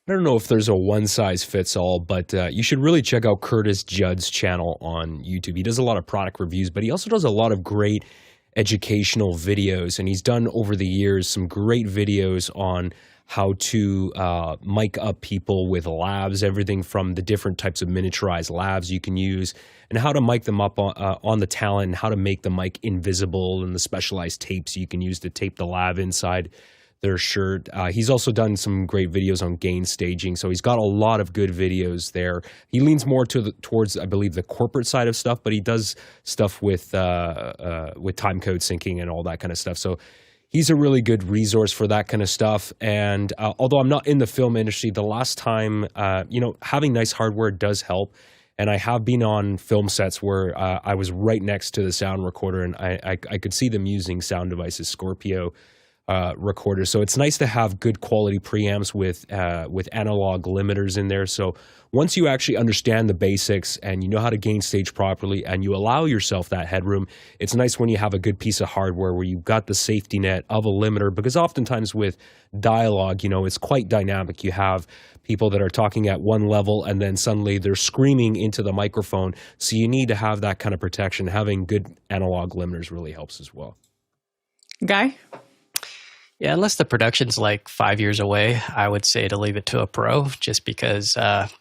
I don't know if there's a one-size-fits-all, but you should really check out Curtis Judd's channel on YouTube. He does a lot of product reviews, but he also does a lot of great educational videos, and he's done over the years some great videos on how to mic up people with labs, everything from the different types of miniaturized labs you can use, and how to mic them up on the talent, and how to make the mic invisible, and the specialized tapes you can use to tape the lab inside their shirt. He's also done some great videos on gain staging, so he's got a lot of good videos there. He leans more towards, I believe, the corporate side of stuff, but he does stuff with timecode syncing and all that kind of stuff. So he's a really good resource for that kind of stuff. And although I'm not in the film industry, the last time, having nice hardware does help. And I have been on film sets where I was right next to the sound recorder, and I could see them using Sound Devices Scorpio recorders. So it's nice to have good quality preamps with analog limiters in there. So once you actually understand the basics and you know how to gain stage properly and you allow yourself that headroom, it's nice when you have a good piece of hardware where you've got the safety net of a limiter, because oftentimes with dialogue, it's quite dynamic. You have people that are talking at one level and then suddenly they're screaming into the microphone. So you need to have that kind of protection. Having good analog limiters really helps as well. Guy? Yeah, unless the production's like 5 years away, I would say to leave it to a pro, just because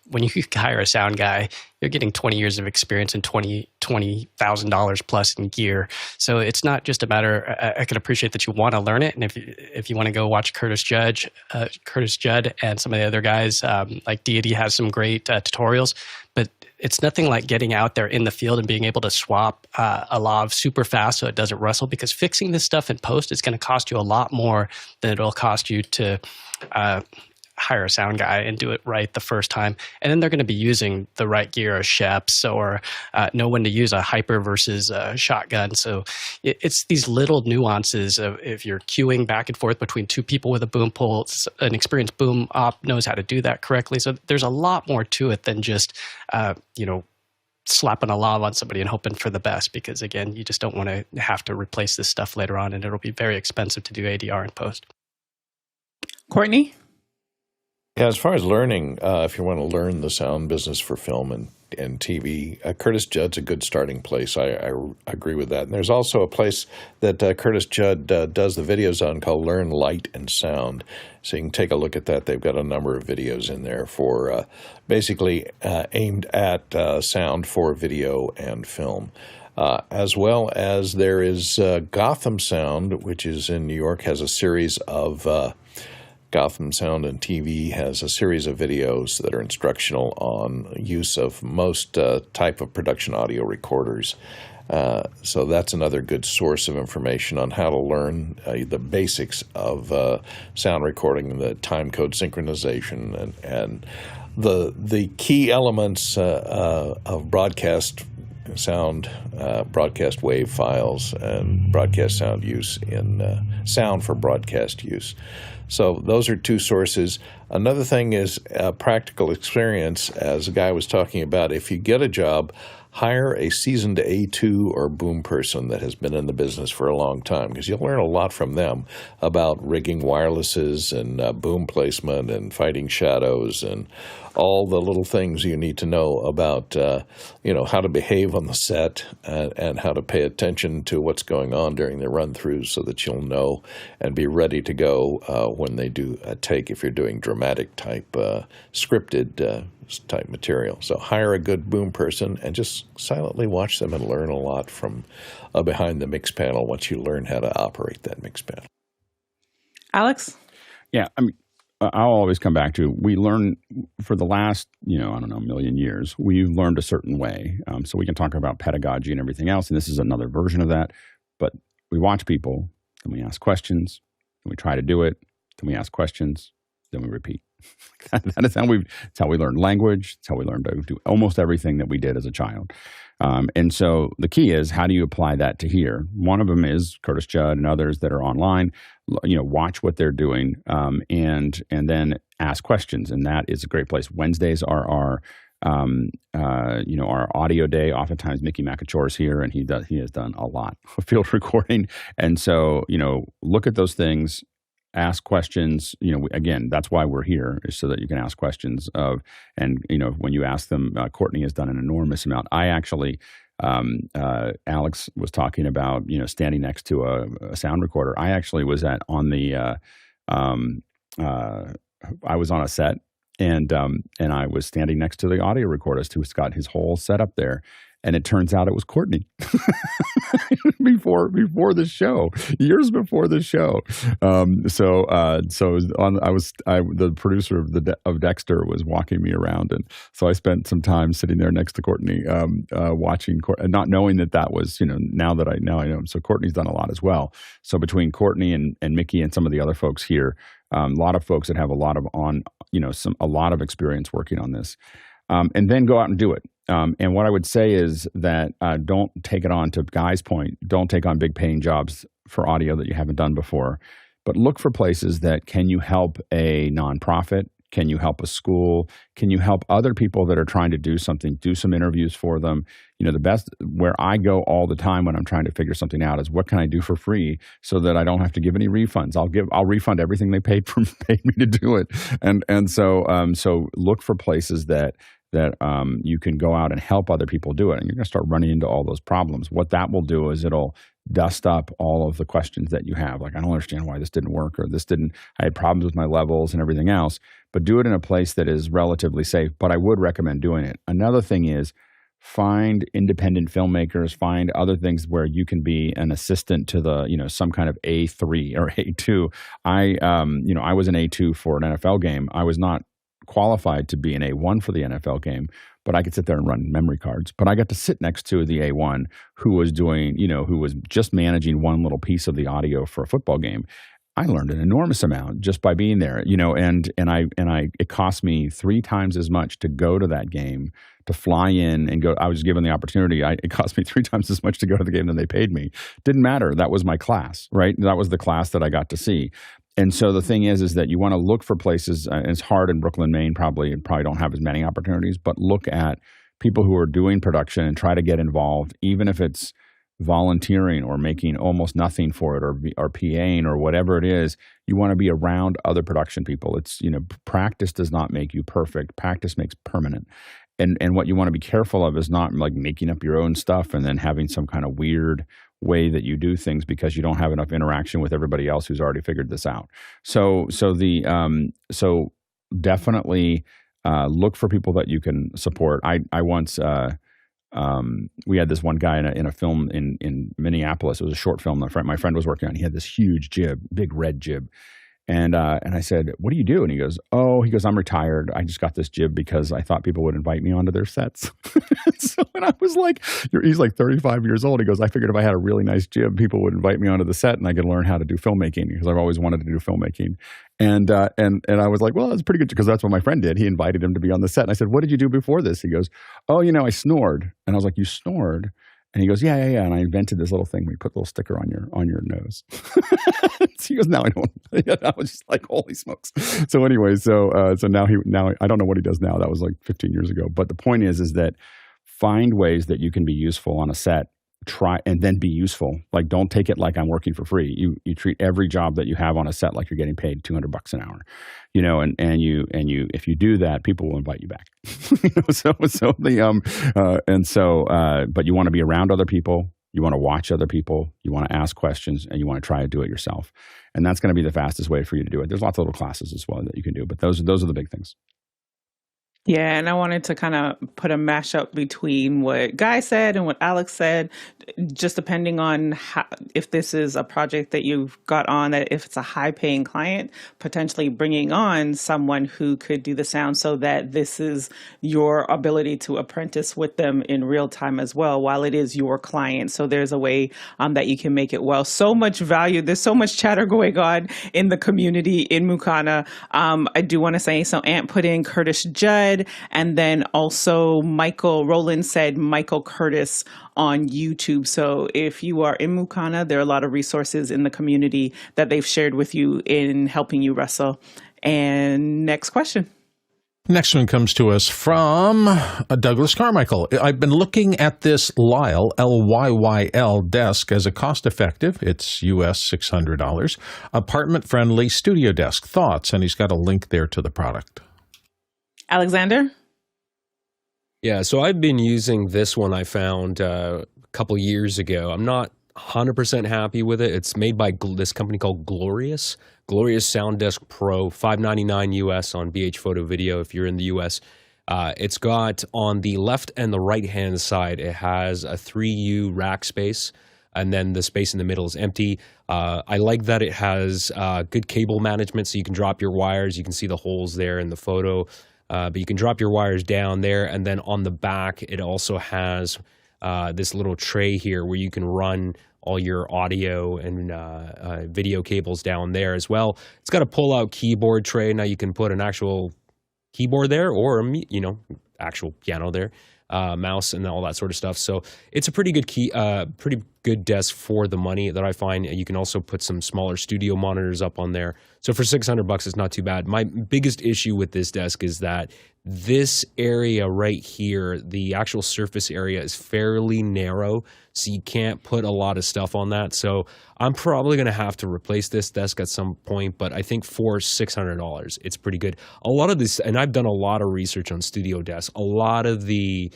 when you hire a sound guy, you're getting 20 years of experience and $20,000 plus in gear. So it's not just a matter. I can appreciate that you want to learn it, and if you want to go watch Curtis Judd, and some of the other guys, like Deity has some great tutorials, but it's nothing like getting out there in the field and being able to swap a lav super fast so it doesn't rustle, because fixing this stuff in post is going to cost you a lot more than it'll cost you to hire a sound guy and do it right the first time. And then they're going to be using the right gear, a Sheps, or know when to use a hyper versus a shotgun. So it's these little nuances of if you're queuing back and forth between two people with a boom pole, an experienced boom op knows how to do that correctly. So there's a lot more to it than just, slapping a lav on somebody and hoping for the best, because again, you just don't want to have to replace this stuff later on, and it'll be very expensive to do ADR in post. Courtney? Yeah, as far as learning, if you want to learn the sound business for film and TV, Curtis Judd's a good starting place. I agree with that. And there's also a place that Curtis Judd does the videos on called Learn Light and Sound. So you can take a look at that. They've got a number of videos in there for basically aimed at sound for video and film. As well as there is Gotham Sound, which is in New York, has a series of Gotham Sound and TV has a series of videos that are instructional on use of most type of production audio recorders. So that's another good source of information on how to learn the basics of sound recording, the time code synchronization, and the key elements of broadcast sound, broadcast wave files, and broadcast sound use in sound for broadcast use. So those are two sources. Another thing is practical experience, as a guy was talking about. If you get a job, hire a seasoned A2 or boom person that has been in the business for a long time, because you'll learn a lot from them about rigging wirelesses and boom placement and fighting shadows and all the little things you need to know about, how to behave on the set and how to pay attention to what's going on during the run-throughs so that you'll know and be ready to go when they do a take if you're doing dramatic type, scripted type material. So hire a good boom person and just silently watch them and learn a lot from behind the mix panel once you learn how to operate that mix panel. Alex? Yeah, I mean, I'll always come back to, we learn for the last, million years, we've learned a certain way. So we can talk about pedagogy and everything else, and this is another version of that. But we watch people, then we ask questions, then we try to do it, then we ask questions, then we repeat. That's how we learn language. It's how we learn to do almost everything that we did as a child. And so the key is, how do you apply that to here? One of them is Curtis Judd and others that are online. Watch what they're doing, and then ask questions. And that is a great place. Wednesdays are our audio day. Oftentimes Mickey McAchore's here, and he has done a lot of field recording. And so, look at those things. Ask questions. Again, that's why we're here, is so that you can ask questions of, and when you ask them, Courtney has done an enormous amount. I actually, Alex was talking about, standing next to a sound recorder. I actually was I was on a set, and I was standing next to the audio recordist who's got his whole setup there. And it turns out it was Courtney before the show, years before the show. The producer of Dexter was walking me around, and so I spent some time sitting there next to Courtney, watching, not knowing that was, now I know. So Courtney's done a lot as well. So between Courtney and Mickey and some of the other folks here, a lot of folks that have a lot of experience working on this, and then go out and do it. And what I would say is that don't take it on, to Guy's point, don't take on big paying jobs for audio that you haven't done before, but look for places that, can you help a nonprofit? Can you help a school? Can you help other people that are trying to do something, do some interviews for them? The best, where I go all the time when I'm trying to figure something out, is what can I do for free so that I don't have to give any refunds? I'll refund everything they paid me to do it. And so look for places that you can go out and help other people do it. And you're going to start running into all those problems. What that will do is it'll dust up all of the questions that you have. Like, I don't understand why this didn't work, or I had problems with my levels and everything else. But do it in a place that is relatively safe. But I would recommend doing it. Another thing is, find independent filmmakers, find other things where you can be an assistant to the, some kind of A3 or A2. I was an A2 for an NFL game. I was not qualified to be an A1 for the NFL game, but I could sit there and run memory cards. But I got to sit next to the A1 who was doing, who was just managing one little piece of the audio for a football game. I learned an enormous amount just by being there, and it cost me 3 times as much to go to that game, to fly in and go. I was given the opportunity. It cost me 3 times as much to go to the game than they paid me. Didn't matter. That was my class, right? That was the class that I got to see. And so the thing is that you want to look for places, and it's hard in Brooklyn, Maine, probably don't have as many opportunities, but look at people who are doing production and try to get involved, even if it's volunteering or making almost nothing for it, or PAing or whatever it is. You want to be around other production people. It's, practice does not make you perfect. Practice makes permanent. And what you want to be careful of is not like making up your own stuff and then having some kind of weird way that you do things because you don't have enough interaction with everybody else who's already figured this out. So definitely look for people that you can support. I once we had this one guy in a film in Minneapolis. It was a short film my friend was working on. He had this huge jib, big red jib. And I said, "What do you do?" And he goes, "I'm retired. I just got this jib because I thought people would invite me onto their sets." And I was like, he's like 35 years old. He goes, "I figured if I had a really nice jib, people would invite me onto the set and I could learn how to do filmmaking because I've always wanted to do filmmaking." And I was like, "Well, that's pretty good," because that's what my friend did. He invited him to be on the set. And I said, "What did you do before this?" He goes, "Oh, I snored." And I was like, "You snored?" And he goes, yeah. And I invented this little thing where you put a little sticker on your nose. He goes, "Now I don't." I was just like, holy smokes. So anyway, so now I don't know what he does now. That was like 15 years ago. But the point is that find ways that you can be useful on a set. Try and then be useful. Like, don't take it like I'm working for free. You treat every job that you have on a set like you're getting paid $200 an hour, and you if you do that, people will invite you back. But you want to be around other people. You want to watch other people. You want to ask questions, and you want to try to do it yourself. And that's going to be the fastest way for you to do it. There's lots of little classes as well that you can do, but those are the big things. Yeah, and I wanted to kind of put a mashup between what Guy said and what Alex said, just depending on if this is a project that you've got on, that if it's a high-paying client, potentially bringing on someone who could do the sound so that this is your ability to apprentice with them in real time as well, while it is your client. So there's a way that you can make it well. So much value. There's so much chatter going on in the community in Mukana. I do want to say, so Ant put in Curtis Judd. And then also Michael Rowland said Michael Curtis on YouTube. So if you are in Mukana, there are a lot of resources in the community that they've shared with you in helping you wrestle. And next question. Next one comes to us from Douglas Carmichael. I've been looking at this LYYL, LYYL desk as a cost-effective, it's US $600, apartment-friendly studio desk. Thoughts? And he's got a link there to the product. Alexander? Yeah, so I've been using this one I found a couple years ago. I'm not 100% happy with it. It's made by this company called Glorious Sound Desk Pro, $599 US on BH Photo Video if you're in the US. It's got on the left and the right-hand side, it has a 3U rack space, and then the space in the middle is empty. I like that it has good cable management, so you can drop your wires. You can see the holes there in the photo. But you can drop your wires down there, and then on the back, it also has this little tray here where you can run all your audio and video cables down there as well. It's got a pull-out keyboard tray. Now you can put an actual keyboard there or actual piano there, mouse and all that sort of stuff. So it's a pretty good desk for the money that I find. You can also put some smaller studio monitors up on there. So for $600, it's not too bad. My biggest issue with this desk is that this area right here, the actual surface area is fairly narrow, so you can't put a lot of stuff on that. So I'm probably going to have to replace this desk at some point, but I think for $600, it's pretty good. A lot of this, and I've done a lot of research on studio desks, a lot of the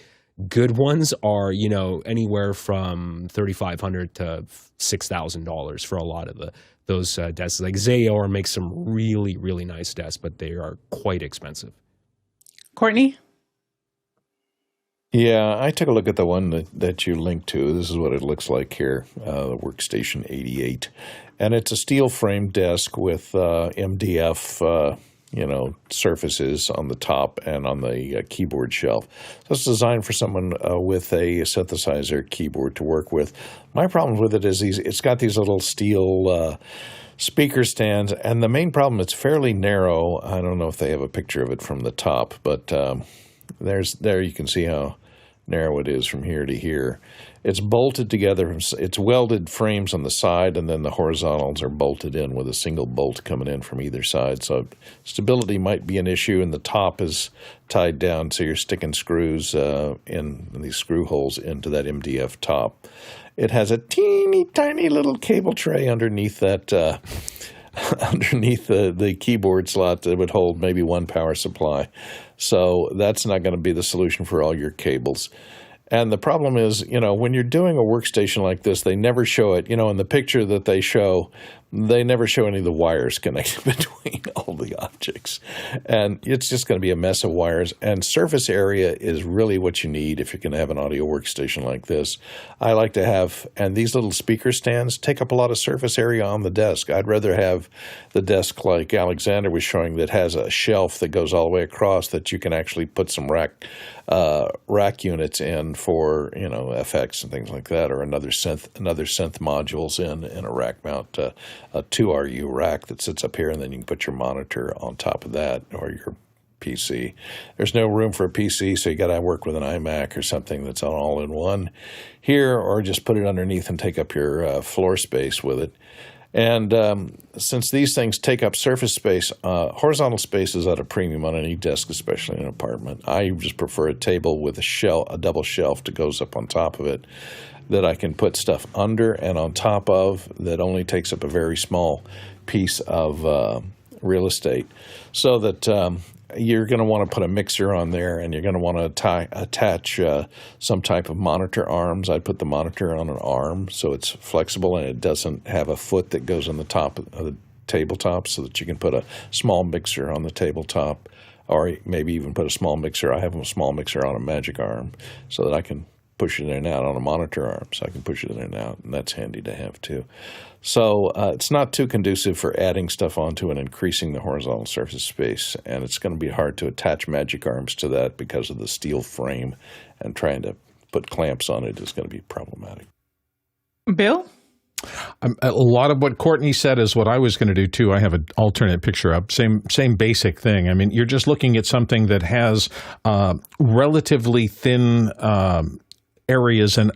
good ones are, anywhere from $3,500 to $6,000 for a lot of those desks. Like Zayor makes some really, really nice desks, but they are quite expensive. Courtney? Yeah, I took a look at the one that you linked to. This is what it looks like here, the Workstation 88. And it's a steel frame desk with MDF surfaces on the top and on the keyboard shelf. So it's designed for someone with a synthesizer keyboard to work with. My problem with it is it's got these little steel speaker stands, and the main problem, it's fairly narrow. I don't know if they have a picture of it from the top, but there you can see how narrow it is from here to here. It's bolted together. It's welded frames on the side, and then the horizontals are bolted in with a single bolt coming in from either side. So stability might be an issue, and the top is tied down, so you're sticking screws in these screw holes into that MDF top. It has a teeny tiny little cable tray underneath that underneath the keyboard slot that would hold maybe one power supply. So that's not going to be the solution for all your cables. And the problem is, when you're doing a workstation like this, they never show it. In the picture that they show, they never show any of the wires connected between all the objects. And it's just going to be a mess of wires. And surface area is really what you need if you're going to have an audio workstation like this. I like to have, and these little speaker stands take up a lot of surface area on the desk. I'd rather have the desk like Alexander was showing that has a shelf that goes all the way across that you can actually put some rack units in for effects and things like that, or another synth modules in a rack mount, a 2RU rack that sits up here, and then you can put your monitor on top of that or your PC. There's no room for a PC, so you got to work with an iMac or something that's on all-in-one here, or just put it underneath and take up your floor space with it. And since these things take up surface space, horizontal space is at a premium on any desk, especially in an apartment. I just prefer a table with a double shelf that goes up on top of it that I can put stuff under and on top of that only takes up a very small piece of real estate. So that you're going to want to put a mixer on there, and you're going to want to attach some type of monitor arms. I'd put the monitor on an arm so it's flexible and it doesn't have a foot that goes on the top of the tabletop, so that you can put a small mixer on the tabletop, or maybe even put a small mixer. I have a small mixer on a magic arm so that I can push it in and out on a monitor arm, so I can push it in and out, and that's handy to have too. So it's not too conducive for adding stuff onto and increasing the horizontal surface space, and it's going to be hard to attach magic arms to that because of the steel frame, and trying to put clamps on it is going to be problematic. Bill? A lot of what Courtney said is what I was going to do too. I have an alternate picture up. Same basic thing. I mean, you're just looking at something that has relatively thin areas, and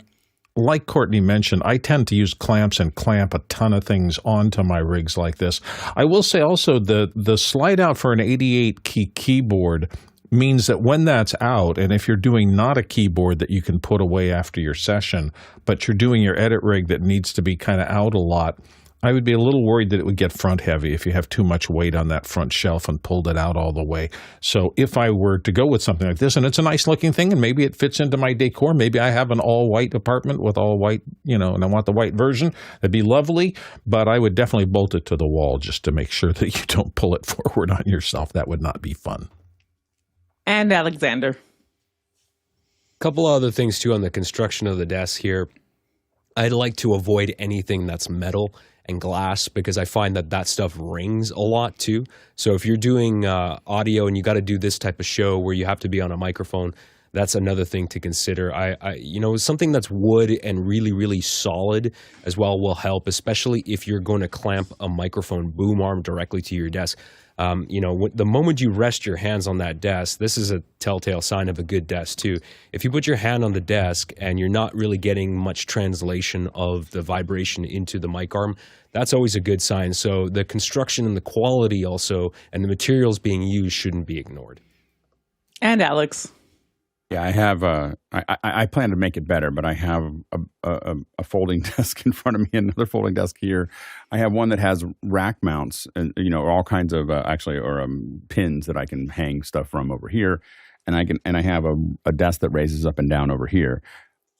like Courtney mentioned, I tend to use clamps and clamp a ton of things onto my rigs like this. I will say also the slide out for an 88-key keyboard means that when that's out, and if you're doing not a keyboard that you can put away after your session, but you're doing your edit rig that needs to be kind of out a lot, I would be a little worried that it would get front heavy if you have too much weight on that front shelf and pulled it out all the way. So if I were to go with something like this, and it's a nice looking thing, and maybe it fits into my decor, maybe I have an all white apartment with all white, and I want the white version, that'd be lovely, but I would definitely bolt it to the wall just to make sure that you don't pull it forward on yourself. That would not be fun. And Alexander. Couple other things too on the construction of the desk here. I'd like to avoid anything that's metal and glass, because I find that stuff rings a lot too. So if you're doing audio and you got to do this type of show where you have to be on a microphone, that's another thing to consider. Something that's wood and really, really solid as well will help, especially if you're going to clamp a microphone boom arm directly to your desk. The moment you rest your hands on that desk, this is a telltale sign of a good desk too. If you put your hand on the desk and you're not really getting much translation of the vibration into the mic arm, that's always a good sign. So the construction and the quality also, and the materials being used shouldn't be ignored. And Alex. Yeah, I have I plan to make it better, but I have a folding desk in front of me, another folding desk here. I have one that has rack mounts and all kinds of pins that I can hang stuff from over here, and I have a desk that raises up and down over here.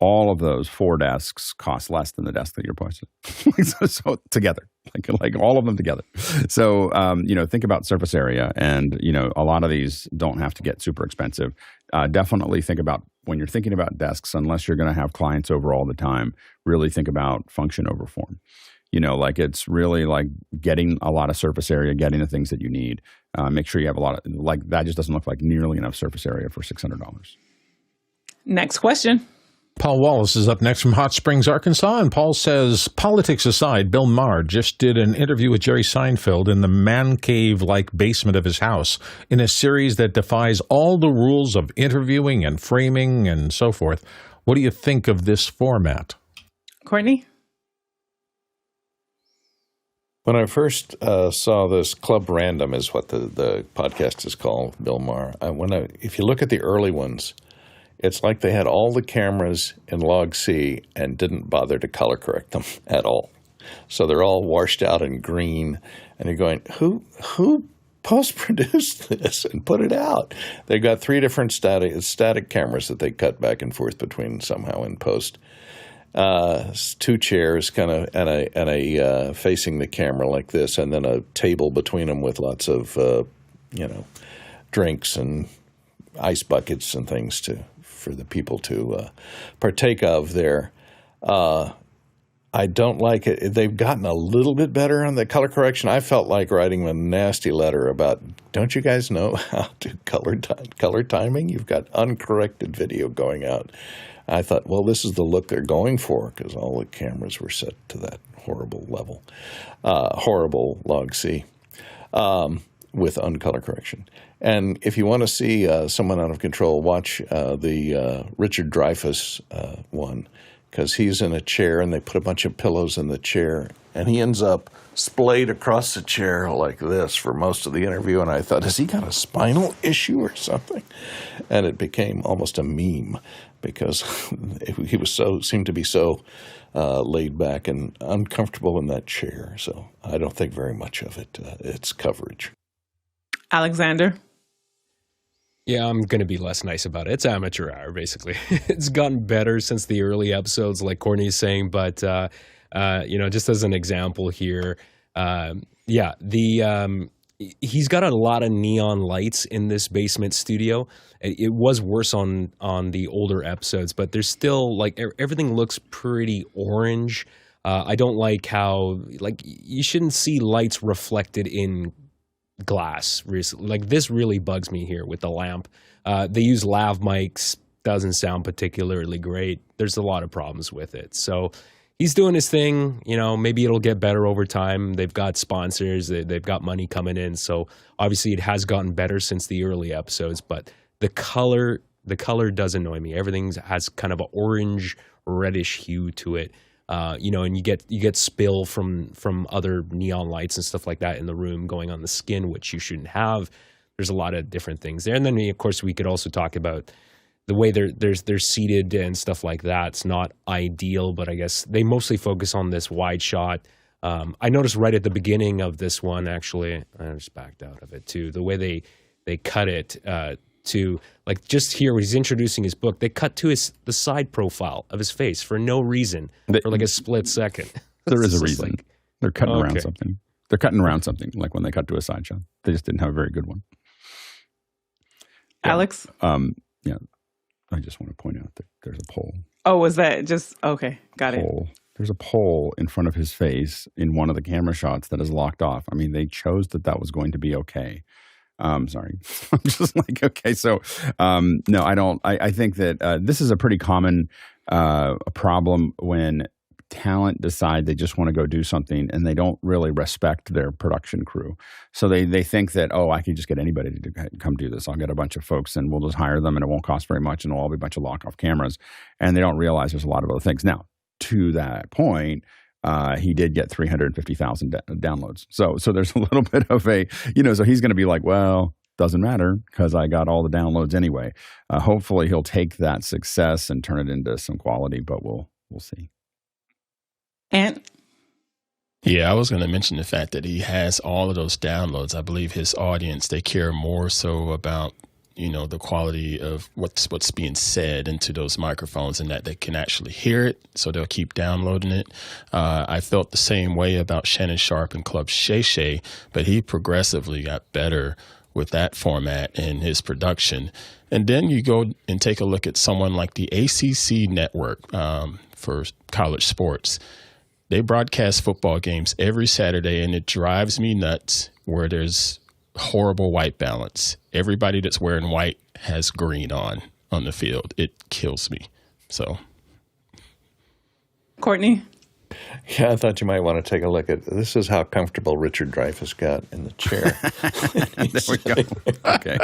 All of those 4 desks cost less than the desk that you're posting. so together, like all of them together. So think about surface area, and a lot of these don't have to get super expensive. Definitely think about, when you're thinking about desks, unless you're going to have clients over all the time, really think about function over form. It's really like getting a lot of surface area, getting the things that you need. Make sure you have a lot of, that just doesn't look like nearly enough surface area for $600. Next question. Paul Wallace is up next from Hot Springs, Arkansas, and Paul says, politics aside, Bill Maher just did an interview with Jerry Seinfeld in the man cave-like basement of his house in a series that defies all the rules of interviewing and framing and so forth. What do you think of this format? Courtney? When I first saw this, Club Random is what the podcast is called, Bill Maher. If you look at the early ones, it's like they had all the cameras in log C and didn't bother to color correct them at all. So they're all washed out in green, and you're going, who post-produced this and put it out? They got 3 different static cameras that they cut back and forth between somehow in post. 2 chairs kind of and a facing the camera like this, and then a table between them with lots of drinks and ice buckets and things for the people to partake of there. I don't like it. They've gotten a little bit better on the color correction. I felt like writing a nasty letter about, don't you guys know how to color timing? You've got uncorrected video going out. I thought, well, this is the look they're going for, because all the cameras were set to that horrible level, horrible log C with uncolor correction. And if you want to see someone out of control, watch the Richard Dreyfuss one, because he's in a chair and they put a bunch of pillows in the chair, and he ends up splayed across the chair like this for most of the interview. And I thought, has he got a spinal issue or something? And it became almost a meme, because he seemed to be so laid back and uncomfortable in that chair. So I don't think very much of its coverage. Alexander? Yeah, I'm going to be less nice about it. It's amateur hour, basically. It's gotten better since the early episodes, like Courtney's saying. But, just as an example here, he's got a lot of neon lights in this basement studio. It was worse on the older episodes, but there's still, like, everything looks pretty orange. I don't like how, like, you shouldn't see lights reflected in glass. Like, this really bugs me here with the lamp. They use lav mics, doesn't sound particularly great. There's a lot of problems with it. So he's doing his thing. Maybe it'll get better over time. They've got sponsors. They've got money coming in. So obviously it has gotten better since the early episodes, but the color does annoy me. Everything has kind of an orange reddish hue to it. And you get spill from other neon lights and stuff like that in the room going on the skin, which you shouldn't have. There's a lot of different things there. And then, of course, we could also talk about the way they're seated and stuff like that. It's not ideal, but I guess they mostly focus on this wide shot. I noticed right at the beginning of this one, actually, I just backed out of it too, the way they cut it to, like, just here when he's introducing his book, they cut to the side profile of his face for no reason, for like a split second. There is a reason. Like, they're cutting around something. They're cutting around something, like when they cut to a side shot. They just didn't have a very good one. Alex? I just want to point out that there's a pole. Oh, was that just, okay, got it. There's a pole in front of his face in one of the camera shots that is locked off. I mean, they chose that was going to be okay. Sorry. I'm just like, okay. So, no, I don't. I think that this is a pretty common problem when talent decide they just want to go do something and they don't really respect their production crew. So they think that, I can just get anybody to come do this. I'll get a bunch of folks and we'll just hire them and it won't cost very much and it'll all be a bunch of lock-off cameras. And they don't realize there's a lot of other things. Now, to that point, he did get 350,000 downloads. So there's a little bit of a, so he's going to be like, well, doesn't matter because I got all the downloads anyway. Hopefully he'll take that success and turn it into some quality, but we'll see. And yeah, I was going to mention the fact that he has all of those downloads. I believe his audience, they care more so about, the quality of what's being said into those microphones and that they can actually hear it. So they'll keep downloading it. I felt the same way about Shannon Sharp and Club Shay Shay, but he progressively got better with that format and his production. And then you go and take a look at someone like the ACC network for college sports. They broadcast football games every Saturday, and it drives me nuts where there's horrible white balance. Everybody that's wearing white has green on the field. It kills me. So Courtney? Yeah, I thought you might want to take a look at this. Is how comfortable Richard Dreyfuss got in the chair. There we go. Okay.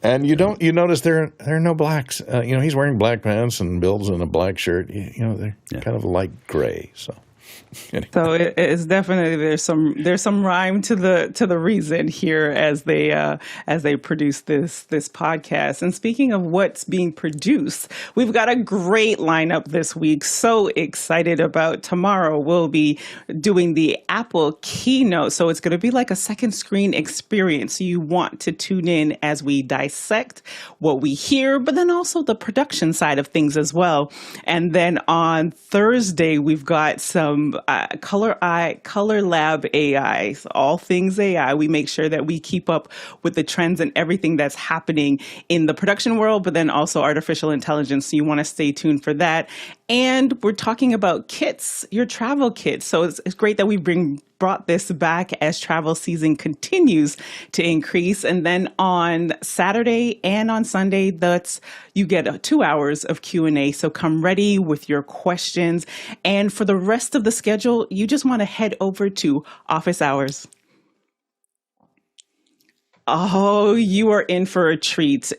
And you notice there are no blacks. He's wearing black pants and Bill's in a black shirt. They're kind of light gray. So. Anyway. So it is definitely there's some rhyme to the reason here as they produce this podcast. And speaking of what's being produced, we've got a great lineup this week. So excited about tomorrow. We'll be doing the Apple keynote. So it's going to be like a second screen experience. You want to tune in as we dissect what we hear, but then also the production side of things as well. And then on Thursday, we've got some Color Lab AI, so all things AI. We make sure that we keep up with the trends and everything that's happening in the production world, but then also artificial intelligence. So you want to stay tuned for that. And we're talking about kits, your travel kits. So it's great that we brought this back as travel season continues to increase. And then on Saturday and on Sunday, you get 2 hours of Q&A. So come ready with your questions. And for the rest of the schedule, you just want to head over to Office Hours. Oh, you are in for a treat.